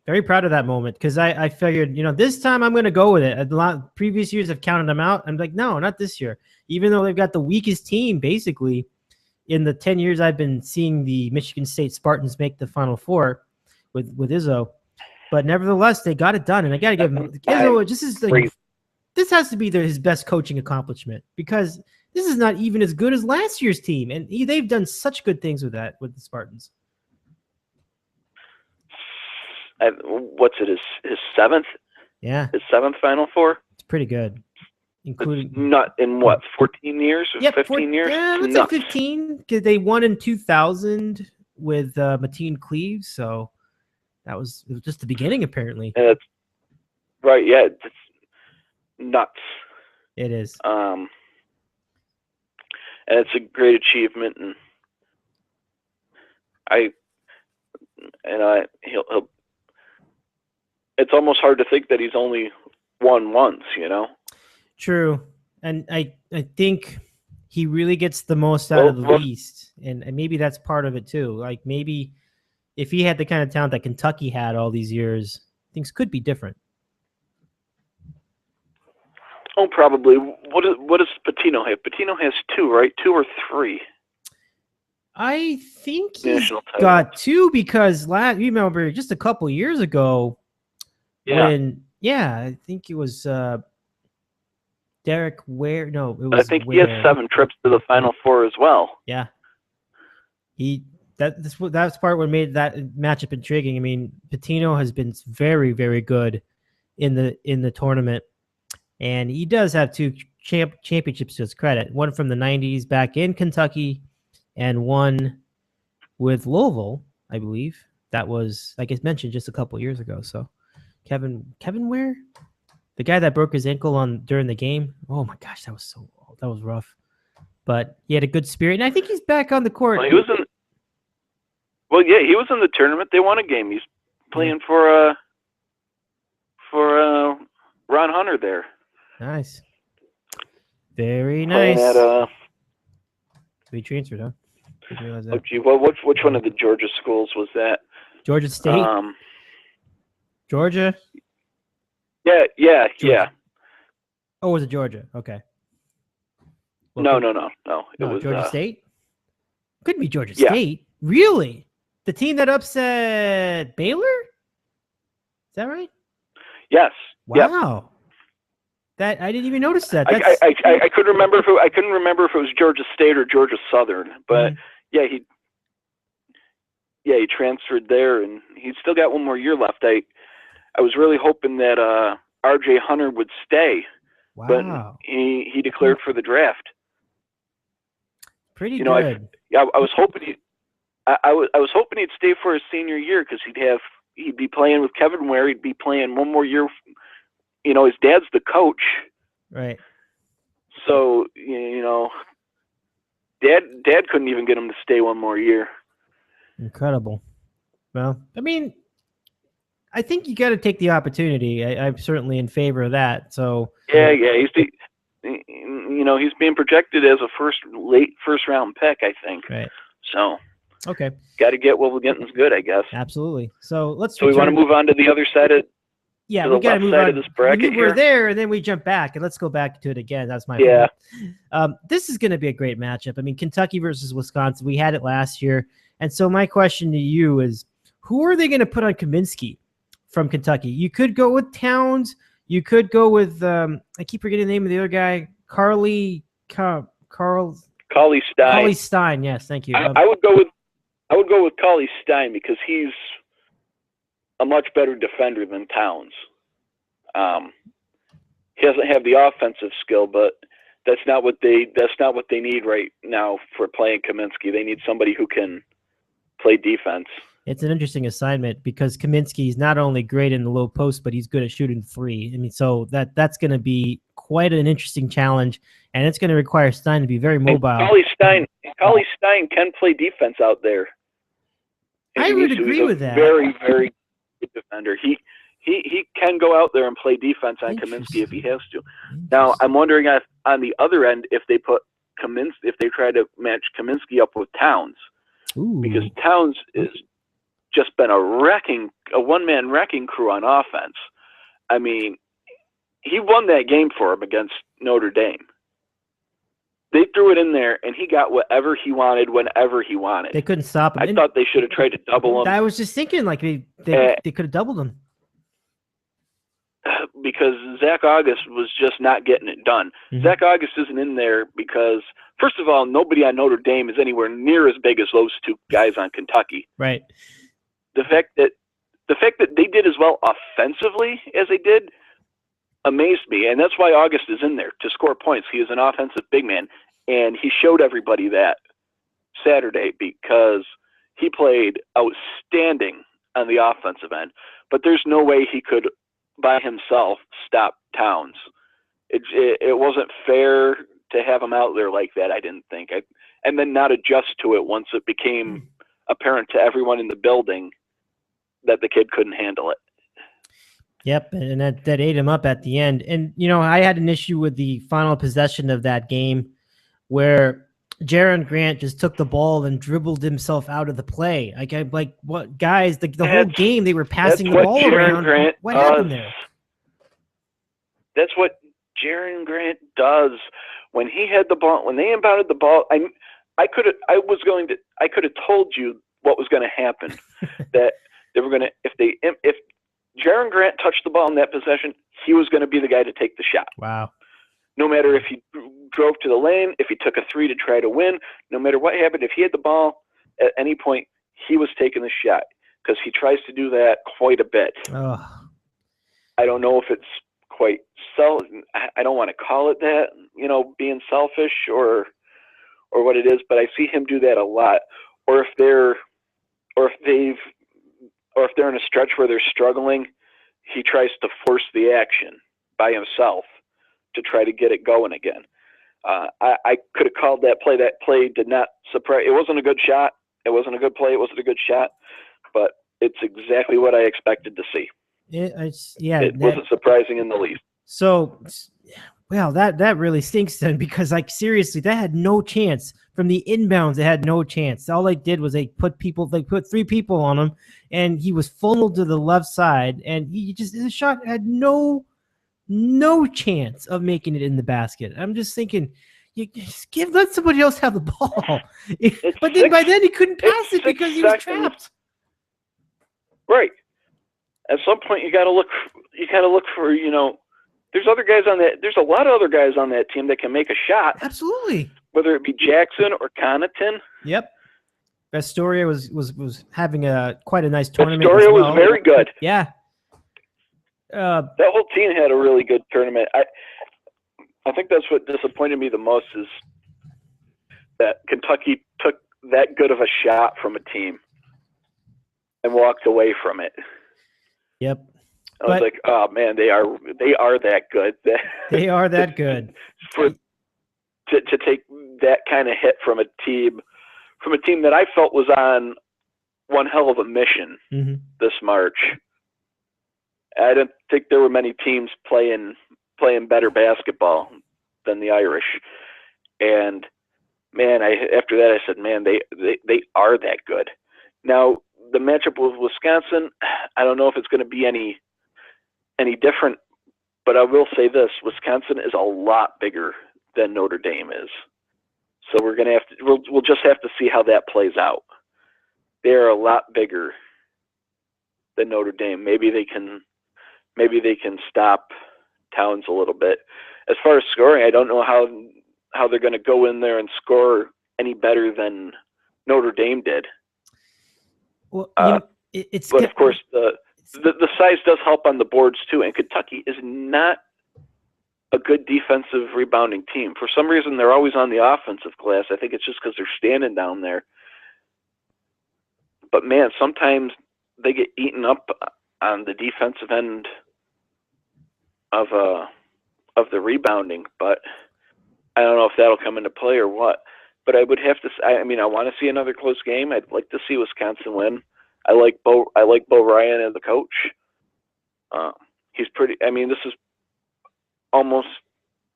Very proud of that moment because I figured, this time I'm going to go with it. A lot previous years I've counted them out. I'm like, no, not this year. Even though they've got the weakest team, basically, in the 10 years I've been seeing the Michigan State Spartans make the Final Four with Izzo. But nevertheless, they got it done, and I got to give him Izzo. This has to be his best coaching accomplishment because this is not even as good as last year's team, and they've done such good things with the Spartans. What's it? His seventh? Yeah, his seventh Final Four. It's pretty good, including not in 14 years or 15 years. Yeah, let's say 15 because they won in 2000 with Mateen Cleaves, so it was just the beginning apparently. And that's right. Yeah, it's nuts. It is. And it's a great achievement, and he'll. It's almost hard to think that he's only won once, True. And I think he really gets the most out of the least. And maybe that's part of it too. Like maybe if he had the kind of talent that Kentucky had all these years, things could be different. Oh, probably. What does Pitino have? Pitino has 2, right? 2 or 3. I think he's national title. got 2 because you remember just a couple years ago when I think it was Derek Ware. No, it was I think Ware. he has 7 trips to the Final Four as well. Yeah. That's part what made that matchup intriguing. I mean, Pitino has been very, very good in the tournament, and he does have 2 championships to his credit. One from the 90s back in Kentucky, and one with Louisville, I believe. That was, like I mentioned, just a couple years ago. So, Kevin Ware, the guy that broke his ankle during the game. Oh my gosh, that was rough. But he had a good spirit, and I think he's back on the court. Well, he was in the tournament. They won a game. He's playing for Ron Hunter there. Nice. Very nice. At, we transferred, huh? Didn't realize that. Oh, gee, which one of the Georgia schools was that? Georgia State? Georgia? Yeah. Oh, was it Georgia? Okay. Well, No. It No, was Georgia State? Couldn't be Georgia State. Really? The team that upset Baylor? Is that right? Yes. Wow. That I didn't even notice that. I couldn't remember if it was Georgia State or Georgia Southern, but he transferred there, and he's still got one more year left. I was really hoping that R.J. Hunter would stay, but he declared for the draft. Pretty good. I was hoping I was hoping he'd stay for his senior year because he'd be playing with Kevin Ware. He'd be playing one more year. His dad's the coach, right? So Dad couldn't even get him to stay one more year. Incredible. Well, I mean, I think you got to take the opportunity. I'm certainly in favor of that. So yeah, he's being projected as a late first round pick, I think. Right. So okay, got to get what we're getting's good, I guess. Absolutely. So we want to move on to the other side of. Yeah, we got to move on. Of this bracket we're there, and then we jump back, and let's go back to it again. That's my fault. This is going to be a great matchup. I mean, Kentucky versus Wisconsin. We had it last year, and so my question to you is, who are they going to put on Kaminsky from Kentucky? You could go with Towns. You could go with I keep forgetting the name of the other guy, Cauley Stein. Cauley Stein. Yes, thank you. I would go with Cauley Stein because he's a much better defender than Towns. He doesn't have the offensive skill, but that's not what they need right now for playing Kaminsky. They need somebody who can play defense. It's an interesting assignment because Kaminsky is not only great in the low post, but he's good at shooting 3. I mean, so that's going to be quite an interesting challenge, and it's going to require Stein to be very mobile. Cauley Stein can play defense out there. I would agree with that. Very, very good defender. He can go out there and play defense on Kaminsky if he has to. Now, I'm wondering if on the other end if they try to match Kaminsky up with Towns. Ooh. Because Towns is just been a one-man wrecking crew on offense. I mean, he won that game for him against Notre Dame. They threw it in there, and he got whatever he wanted whenever he wanted. They couldn't stop him. I thought they should have tried to double him. I was just thinking, like, they could have doubled him. Because Zach August was just not getting it done. Mm-hmm. Zach August isn't in there because, first of all, nobody on Notre Dame is anywhere near as big as those 2 guys on Kentucky. Right. The fact that they did as well offensively as they did amazed me, and that's why August is in there, to score points. He is an offensive big man, and he showed everybody that Saturday because he played outstanding on the offensive end. But there's no way he could, by himself, stop Towns. It wasn't fair to have him out there like that, I didn't think. And then not adjust to it once it became apparent to everyone in the building that the kid couldn't handle it. Yep, and that ate him up at the end. And, I had an issue with the final possession of that game where Jaron Grant just took the ball and dribbled himself out of the play. Like what guys, the whole game they were passing the ball around. What happened there? That's what Jaron Grant does when he had the ball, when they inbounded the ball. I could have told you what was going to happen. That they were going to, if Jaron Grant touched the ball in that possession, he was going to be the guy to take the shot. Wow. No matter if he drove to the lane, if he took a three to try to win, no matter what happened, if he had the ball at any point, he was taking the shot, because he tries to do that quite a bit. Oh. I don't know if it's quite I don't want to call it that, being selfish or what it is, but I see him do that a lot. Or if they're in a stretch where they're struggling, he tries to force the action by himself to try to get it going again. I could have called that play. That play did not surprise. It wasn't a good shot. It wasn't a good play. It wasn't a good shot, but it's exactly what I expected to see. It wasn't surprising in the least. So, well, that really stinks then, because seriously, that had no chance. From the inbounds, it had no chance. All they did was they put 3 people on him, and he was funneled to the left side, and his shot had no chance of making it in the basket. I'm just thinking, let somebody else have the ball. But then by then he couldn't pass it because he was trapped. Right. At some point you got to look for, there's other guys on that. There's a lot of other guys on that team that can make a shot. Absolutely. Whether it be Jackson or Connaughton. Yep. Astoria was having quite a nice tournament. Astoria was very good. Yeah. That whole team had a really good tournament. I think that's what disappointed me the most, is that Kentucky took that good of a shot from a team and walked away from it. Yep. I was like, oh man, they are that good. They are that good. To take that kind of hit from a team that I felt was on one hell of a mission this March. I didn't think there were many teams playing better basketball than the Irish. And man, after that I said, man, they are that good. Now the matchup with Wisconsin, I don't know if it's going to be any different, but I will say this: Wisconsin is a lot bigger than Notre Dame is. So we'll just have to see how that plays out. They're a lot bigger than Notre Dame. Maybe they can stop Towns a little bit. As far as scoring, I don't know how they're going to go in there and score any better than Notre Dame did. Well, but of course the size does help on the boards too. And Kentucky is not a good defensive rebounding team. For some reason, they're always on the offensive glass. I think it's just because they're standing down there. But man, sometimes they get eaten up on the defensive end of the rebounding. But I don't know if that'll come into play or what. But I would have to. I want to see another close game. I'd like to see Wisconsin win. I like Bo Ryan as the coach. He's pretty. This is almost.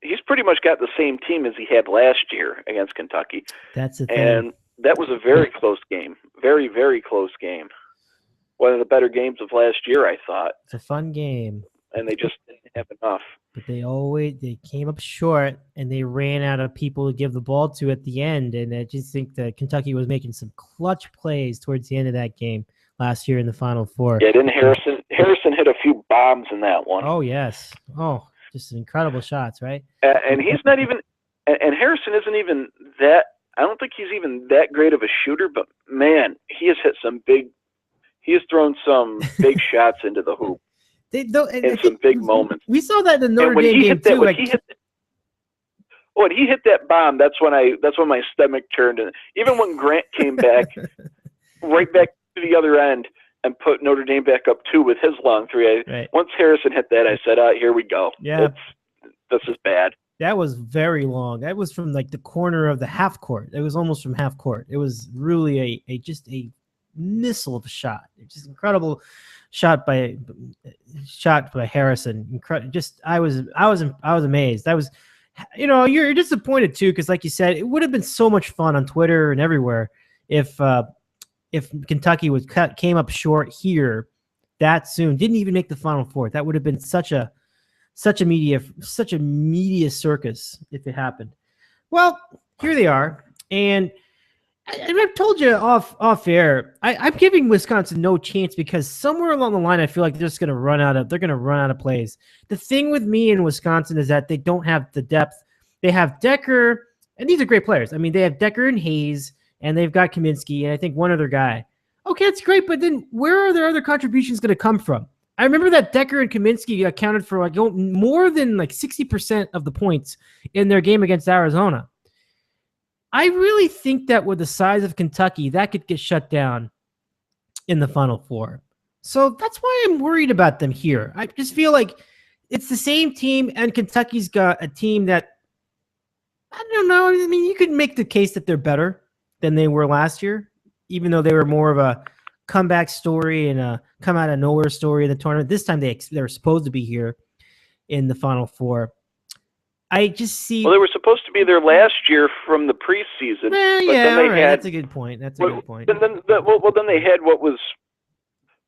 He's pretty much got the same team as he had last year against Kentucky. That's the thing. And that was a very close game. Very, very close game. One of the better games of last year, I thought. It's a fun game. And they just didn't have enough. But they came up short, and they ran out of people to give the ball to at the end. And I just think that Kentucky was making some clutch plays towards the end of that game last year in the Final Four. Yeah, didn't Harrison hit a few bombs in that one? Oh, yes. Oh, just incredible shots, right? And he's not even – and Harrison isn't even that – I don't think he's even that great of a shooter, but, man, he has hit some big – he has thrown some big shots into the hoop. In some big moments. We saw that in the Notre Dame game too. When he hit that bomb, that's when my stomach turned. And even when Grant came back, right back to the other end and put Notre Dame back up 2 with his long three. Right. Once Harrison hit that, I said, here we go. Yeah. This is bad. That was very long. That was from the corner of the half court. It was almost from half court. It was really a missile of a shot. It's just incredible shot by Harrison. I was amazed. I was, you're disappointed too, because like you said, it would have been so much fun on Twitter and everywhere if Kentucky came up short here that soon, didn't even make the Final Four. That would have been such a media circus if it happened. Well, here they are, and And I've told you off air, I'm giving Wisconsin no chance because somewhere along the line, I feel like they're just going to run out of plays. The thing with me in Wisconsin is that they don't have the depth. They have Decker, and these are great players. I mean, they have Decker and Hayes, and they've got Kaminsky, and I think one other guy. Okay, that's great, but then where are their other contributions going to come from? I remember that Decker and Kaminsky accounted for more than 60% of the points in their game against Arizona. I really think that with the size of Kentucky, that could get shut down in the Final Four. So that's why I'm worried about them here. I just feel like it's the same team, and Kentucky's got a team that, I don't know. I mean, you could make the case that they're better than they were last year, even though they were more of a comeback story and a come out of nowhere story in the tournament. This time they were supposed to be here in the Final Four. I just see. Well, they were supposed to be there last year from the preseason. That's a good point. That's a good point. Then they had what was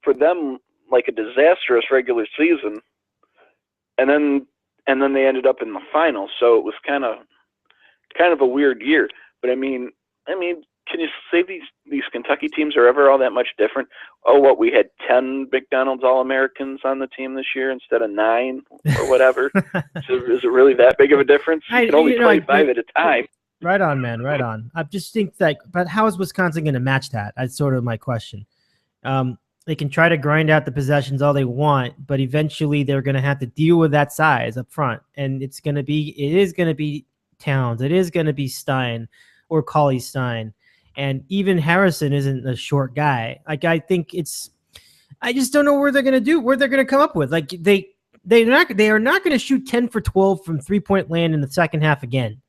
for them like a disastrous regular season, and then they ended up in the final. So it was kind of a weird year. But I mean, can you say these Kentucky teams are ever all that much different? Oh, what, we had 10 McDonald's All-Americans on the team this year instead of 9 or whatever? So is it really that big of a difference? You can only play 5 at a time. Right on, man. Right on. I just think but how is Wisconsin going to match that? That's sort of my question. They can try to grind out the possessions all they want, but eventually they're going to have to deal with that size up front. And it is going to be Towns. It is going to be Stein or Cauley Stein. And even Harrison isn't a short guy. I think I just don't know where they're going to come up with. They are not going to shoot 10 for 12 from 3-point land in the second half again.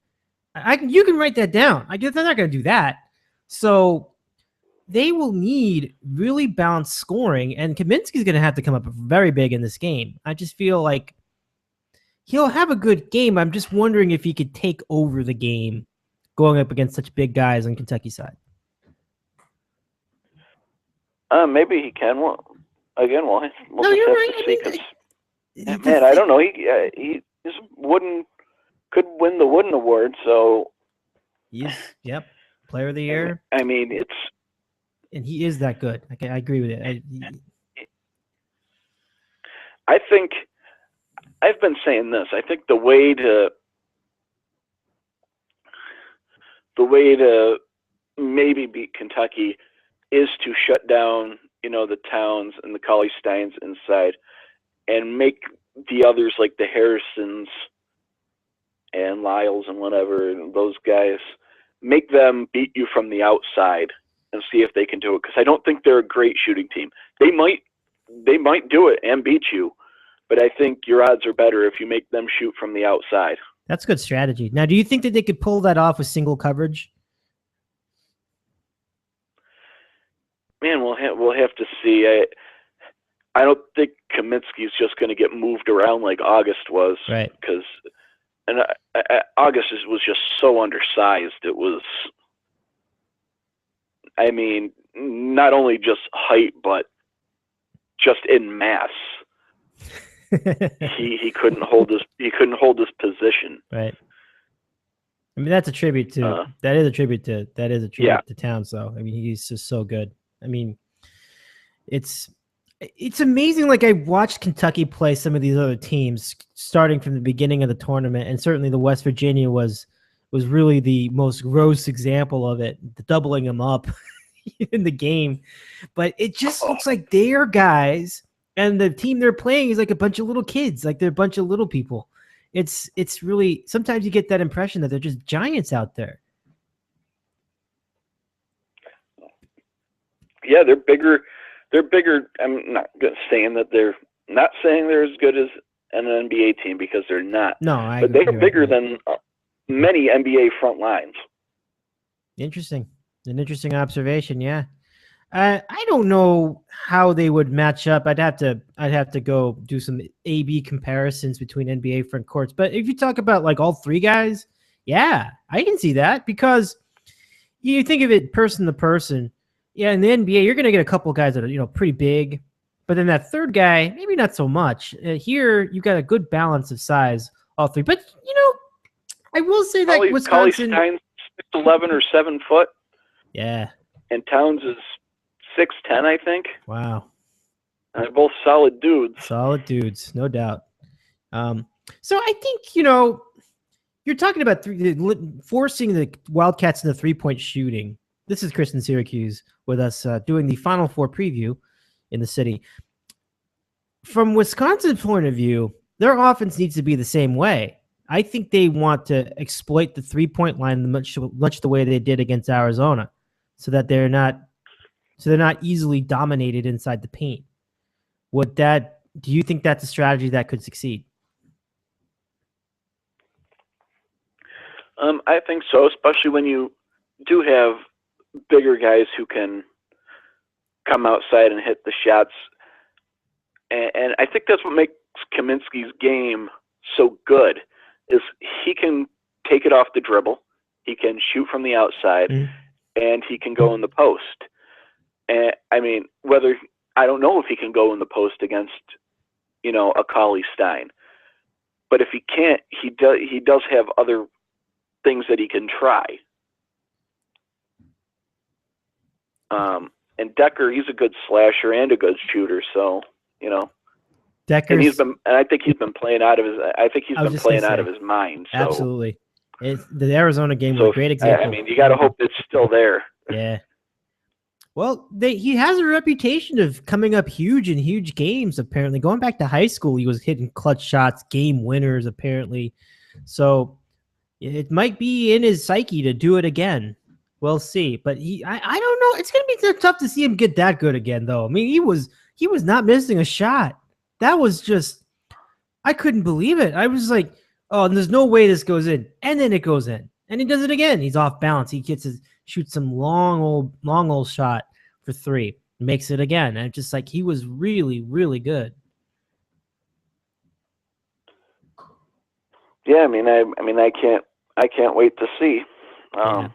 You can write that down. I guess they're not going to do that. So they will need really balanced scoring, and Kaminsky's going to have to come up very big in this game. I just feel like he'll have a good game. I'm just wondering if he could take over the game going up against such big guys on Kentucky side. Maybe he can. We'll no, you're right. I don't know. He's could win the Wooden Award. So yep, Player of the Year. I mean, and he is that good. I agree with it. I think I've been saying this. I think the way to maybe beat Kentucky is to shut down, the Towns and the Cauley Steins inside and make the others like the Harrisons and Lyles and whatever, those guys, make them beat you from the outside and see if they can do it. Because I don't think they're a great shooting team. They might do it and beat you, but I think your odds are better if you make them shoot from the outside. That's good strategy. Now, do you think that they could pull that off with single coverage? Man, we'll have to see. I don't think Kaminsky's just going to get moved around like August was, right? Because August was just so undersized. It was, I mean, not only just height, but just in mass. he couldn't hold his position. Right. I mean, that's a tribute to to Towns, though. I mean, he's just so good. I mean, it's amazing. Like, I watched Kentucky play some of these other teams starting from the beginning of the tournament, and certainly the West Virginia was really the most gross example of it, doubling them up in the game. But it just looks like they are guys, and the team they're playing is like a bunch of little kids, like they're a bunch of little people. It's really, sometimes you get that impression that they're just giants out there. Yeah, they're bigger. I'm not saying that they're as good as an NBA team, because they're not. No, but they're bigger than many NBA front lines. Interesting. An interesting observation. Yeah. I don't know how they would match up. I'd have to go do some A/B comparisons between NBA front courts. But if you talk about like all three guys, yeah, I can see that, because you think of it person to person. Yeah, in the NBA, you're going to get a couple guys that are, pretty big, but then that third guy, maybe not so much. Here, you got a good balance of size, all three. But I will say that Wisconsin, Cauley Stein's 6'11" or 7 foot. Yeah. And Towns is 6'10", I think. Wow. And they're both solid dudes. Solid dudes, no doubt. So I think, you're talking about forcing the Wildcats into three-point shooting. This is Kris in Syracuse with us doing the Final Four preview in the city. From Wisconsin's point of view, their offense needs to be the same way. I think they want to exploit the three-point line much the way they did against Arizona, so that they're not easily dominated inside the paint. Do you think that's a strategy that could succeed? I think so, especially when you do have bigger guys who can come outside and hit the shots. And I think that's what makes Kaminsky's game so good, is he can take it off the dribble, he can shoot from the outside, and he can go in the post. And I mean, I don't know if he can go in the post against, a Cauley Stein, but if he can't, he does have other things that he can try. And Decker, he's a good slasher and a good shooter, so Decker's, and I think he's been playing out of his mind. So. Absolutely. The Arizona game was a great example. I mean, you got to hope it's still there. Yeah. Well, he has a reputation of coming up huge in huge games, apparently. Going back to high school, he was hitting clutch shots, game winners, apparently. So it might be in his psyche to do it again. We'll see. But I don't know. It's going to be tough to see him get that good again, though. I mean, he was not missing a shot. That was just, I couldn't believe it. I was like, oh, and there's no way this goes in. And then it goes in. And he does it again. He's off balance. He shoots some long old shot for three. Makes it again. And just like, he was really, really good. Yeah, I mean, I can't wait to see. It's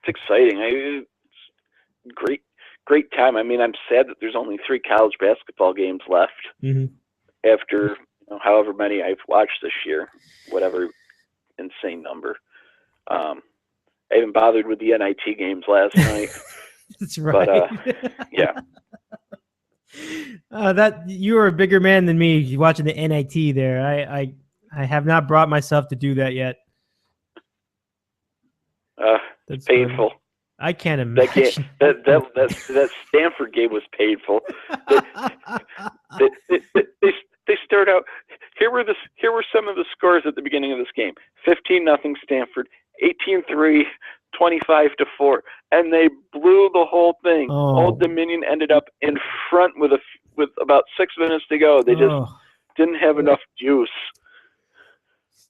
exciting. It's great time. I mean, I'm sad that there's only 3 college basketball games left after however many I've watched this year, whatever insane number. I haven't bothered with the NIT games last night. That's right. But, yeah. That you are a bigger man than me watching the NIT there. I have not brought myself to do that yet. That's painful. Funny. I can't imagine. That Stanford game was painful. They start out. Here were some of the scores at the beginning of this game: 15-0 Stanford, 18-3, 25-4, and they blew the whole thing. Old Dominion ended up in front with about 6 minutes to go. They just didn't have enough juice.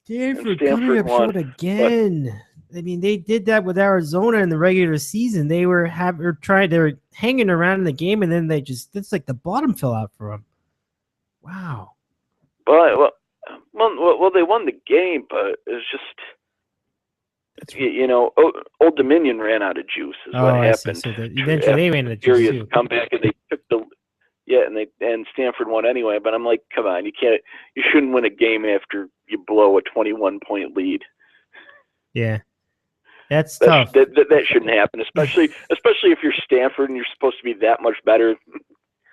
Stanford coming up short again. I mean, they did that with Arizona in the regular season. They were hanging around in the game, and then it's like the bottom fell out for them. Wow. Well, they won the game, but it's just, Old Dominion ran out of juice. Is what happened. So eventually they ran out of juice. Furious comeback, and they took and Stanford won anyway. But I'm like, come on, you shouldn't win a game after you blow a 21-point lead. Yeah. That's tough. That shouldn't happen, especially if you're Stanford and you're supposed to be that much better.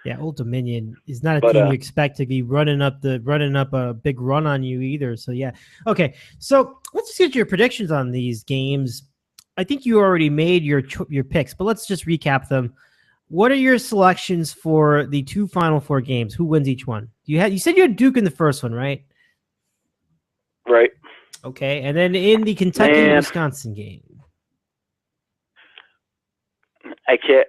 Yeah, Old Dominion is not a team you expect to be running up a big run on you either. So yeah, okay. So let's just get your predictions on these games. I think you already made your picks, but let's just recap them. What are your selections for the 2 Final Four games? Who wins each one? You said you had Duke in the first one, right? Right. Okay, and then in the Kentucky-Wisconsin game. I can't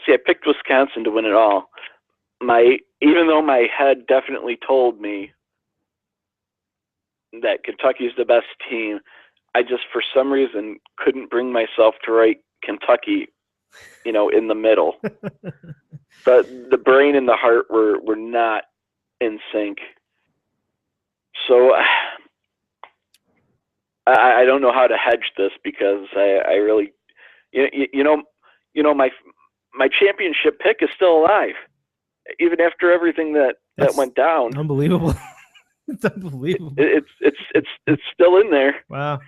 see. I picked Wisconsin to win it all. Even though my head definitely told me that Kentucky is the best team, I just for some reason couldn't bring myself to write Kentucky, in the middle. But the brain and the heart were not in sync. So I don't know how to hedge this because I really, my championship pick is still alive, even after everything that went down. Unbelievable! It's unbelievable. It's still in there. Wow.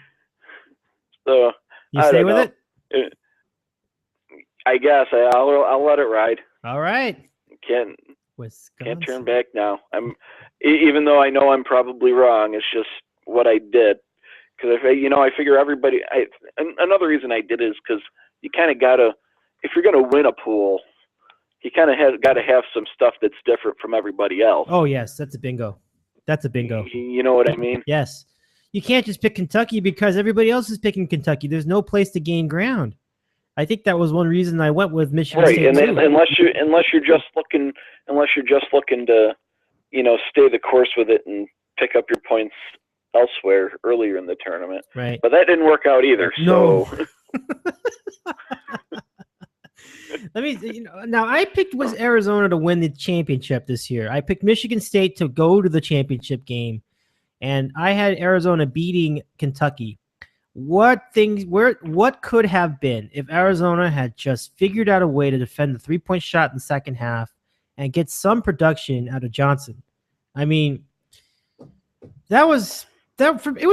So You stay with it? I guess I'll let it ride. All right. Can't turn back now. Even though I know I'm probably wrong. It's just what I did. Because I figure everybody. Another reason I did is because you kind of gotta, if you're gonna win a pool, you kind of got to have some stuff that's different from everybody else. Oh yes, that's a bingo. That's a bingo. You know what I mean? Yes. You can't just pick Kentucky because everybody else is picking Kentucky. There's no place to gain ground. I think that was one reason I went with Michigan State. Right, and unless you're just looking to, stay the course with it and pick up your points elsewhere earlier in the tournament. Right. But that didn't work out either. No. So. Now I picked Arizona to win the championship this year. I picked Michigan State to go to the championship game, and I had Arizona beating Kentucky. What could have been if Arizona had just figured out a way to defend the 3-point shot in the second half and get some production out of Johnson? I mean, it was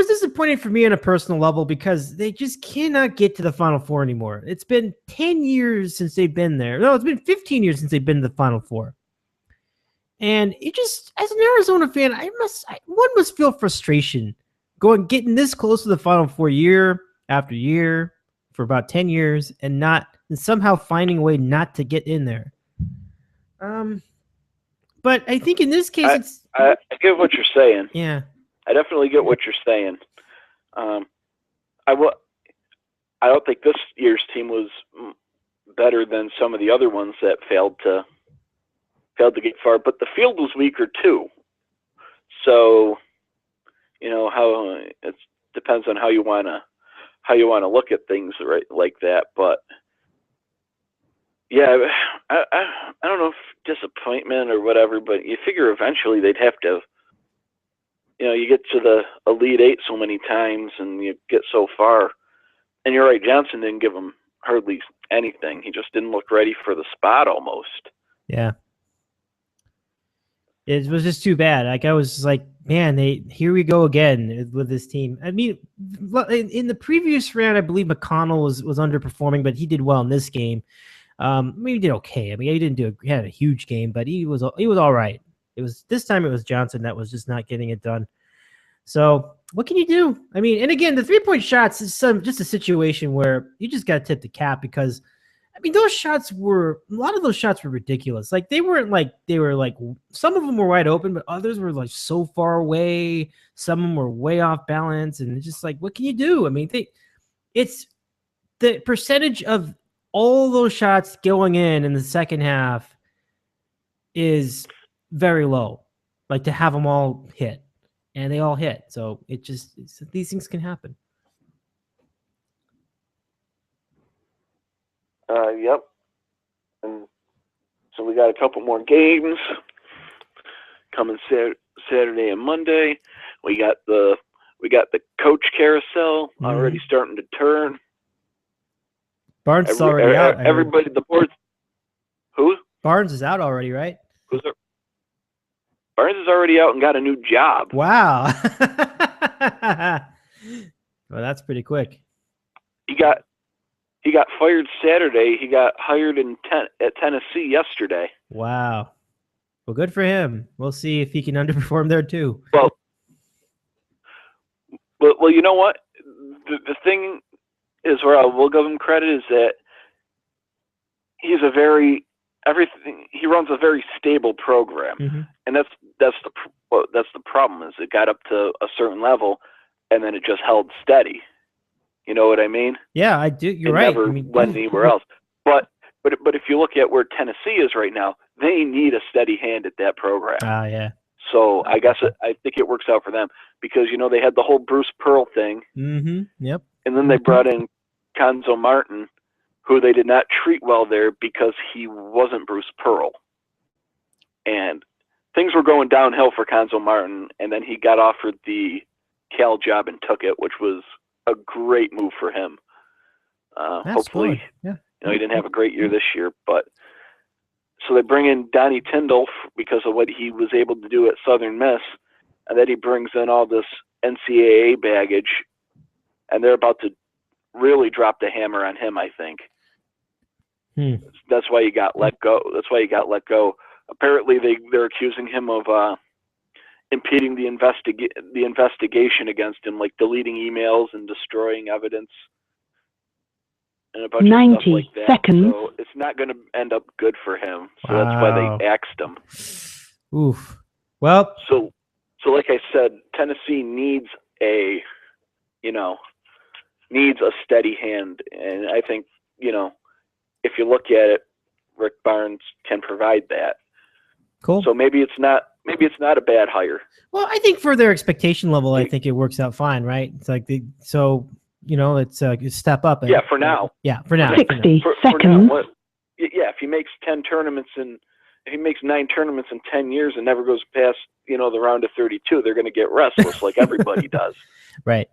disappointing for me on a personal level because they just cannot get to the Final Four anymore. It's been 10 years since they've been there. No, it's been 15 years since they've been to the Final Four. And it just, as an Arizona fan, one must feel frustration getting this close to the Final Four year after year for about 10 years and somehow finding a way not to get in there. But I think in this case, I get what you're saying. Yeah. I definitely get what you're saying. I don't think this year's team was better than some of the other ones that failed to get far, but the field was weaker too. So, how it depends on how you wanna look at things right like that. But yeah, I don't know if disappointment or whatever, but you figure eventually they'd have to. You get to the Elite Eight so many times and you get so far. And you're right, Johnson didn't give him hardly anything. He just didn't look ready for the spot almost. Yeah. It was just too bad. I was just like, man, here we go again with this team. I mean, in the previous round, I believe McConnell was underperforming, but he did well in this game. He did okay. I mean, he had a huge game, but he was all right. This time it was Johnson that was just not getting it done. So what can you do? I mean, and again, the 3-point shots is just a situation where you just got to tip the cap because, I mean, a lot of those shots were ridiculous. Like they were like some of them were wide open, but others were like so far away. Some of them were way off balance, and it's just like, what can you do? I mean, it's the percentage of all those shots going in the second half is very low, like to have them all hit, and they all hit. So these things can happen. Yep. And so we got a couple more games coming Saturday and Monday. We got the coach carousel already starting to turn. Barnes is already out. Everybody, the boards. Who? Barnes is out already, right? Who's there? Barnes is already out and got a new job. Wow. Well, that's pretty quick. He got fired Saturday. He got hired at Tennessee yesterday. Wow. Well, good for him. We'll see if he can underperform there too. Well, you know what? The thing is, where I will give him credit, is that he runs a very stable program, and that's the problem. Is it got up to a certain level, and then it just held steady. You know what I mean? Yeah, I do. You're right. Never went anywhere else. But if you look at where Tennessee is right now, they need a steady hand at that program. Yeah. So I think it works out for them because they had the whole Bruce Pearl thing. Yep. And then they brought in Conzo Martin, who they did not treat well there because he wasn't Bruce Pearl. And things were going downhill for Conzo Martin, and then he got offered the Cal job and took it, which was a great move for him. Hopefully, yeah. He didn't have a great year this year, but so they bring in Donnie Tyndall because of what he was able to do at Southern Miss, and then he brings in all this NCAA baggage, and they're about to really dropped the hammer on him, I think. That's why he got let go. Apparently, they're accusing him of impeding the investigation against him, like deleting emails and destroying evidence and a bunch of stuff like that. 90 seconds. So it's not going to end up good for him. So that's why they axed him. Oof. Well. So like I said, Tennessee needs a steady hand, and I think if you look at it, Rick Barnes can provide that. Cool. So maybe it's not a bad hire. Well, I think for their expectation level, I think it works out fine, right? It's like it's a step up. Yeah, for now. Yeah, for now. 60 seconds. For now, if he makes 10 tournaments if he makes 9 tournaments in 10 years and never goes past the round of 32, they're going to get restless like everybody does. Right.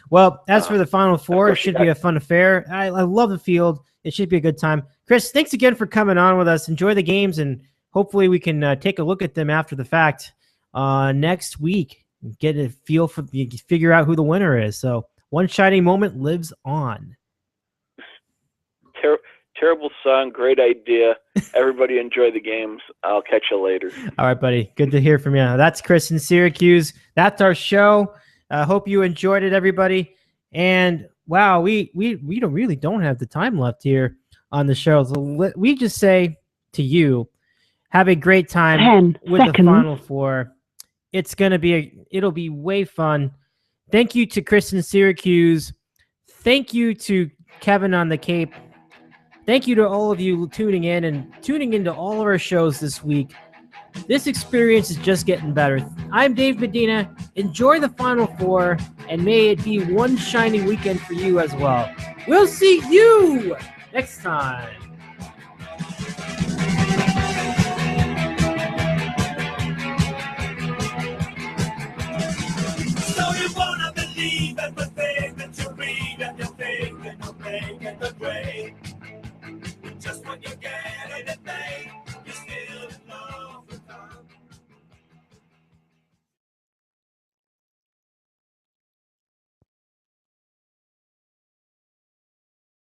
Well, as for the Final Four, it should be a fun affair. I love the field. It should be a good time. Kris, thanks again for coming on with us. Enjoy the games, and hopefully we can take a look at them after the fact next week. Get a feel figure out who the winner is. So one shining moment lives on. Terrible song, great idea. Everybody enjoy the games. I'll catch you later. All right, buddy. Good to hear from you. That's Kris in Syracuse. That's our show. I hope you enjoyed it, everybody. And wow, we really don't have the time left here on the show. So we just say to you, have a great time 10 with seconds. the Final Four. It'll be way fun. Thank you to Kris in Syracuse. Thank you to Kevin on the Cape. Thank you to all of you tuning in and tuning into all of our shows this week. This experience is just getting better. I'm Dave Medina. Enjoy the Final Four, and may it be one shining weekend for you as well. We'll see you next time. So you wanna believe everything that you read and you think and you make in the grave. Just when you get anything.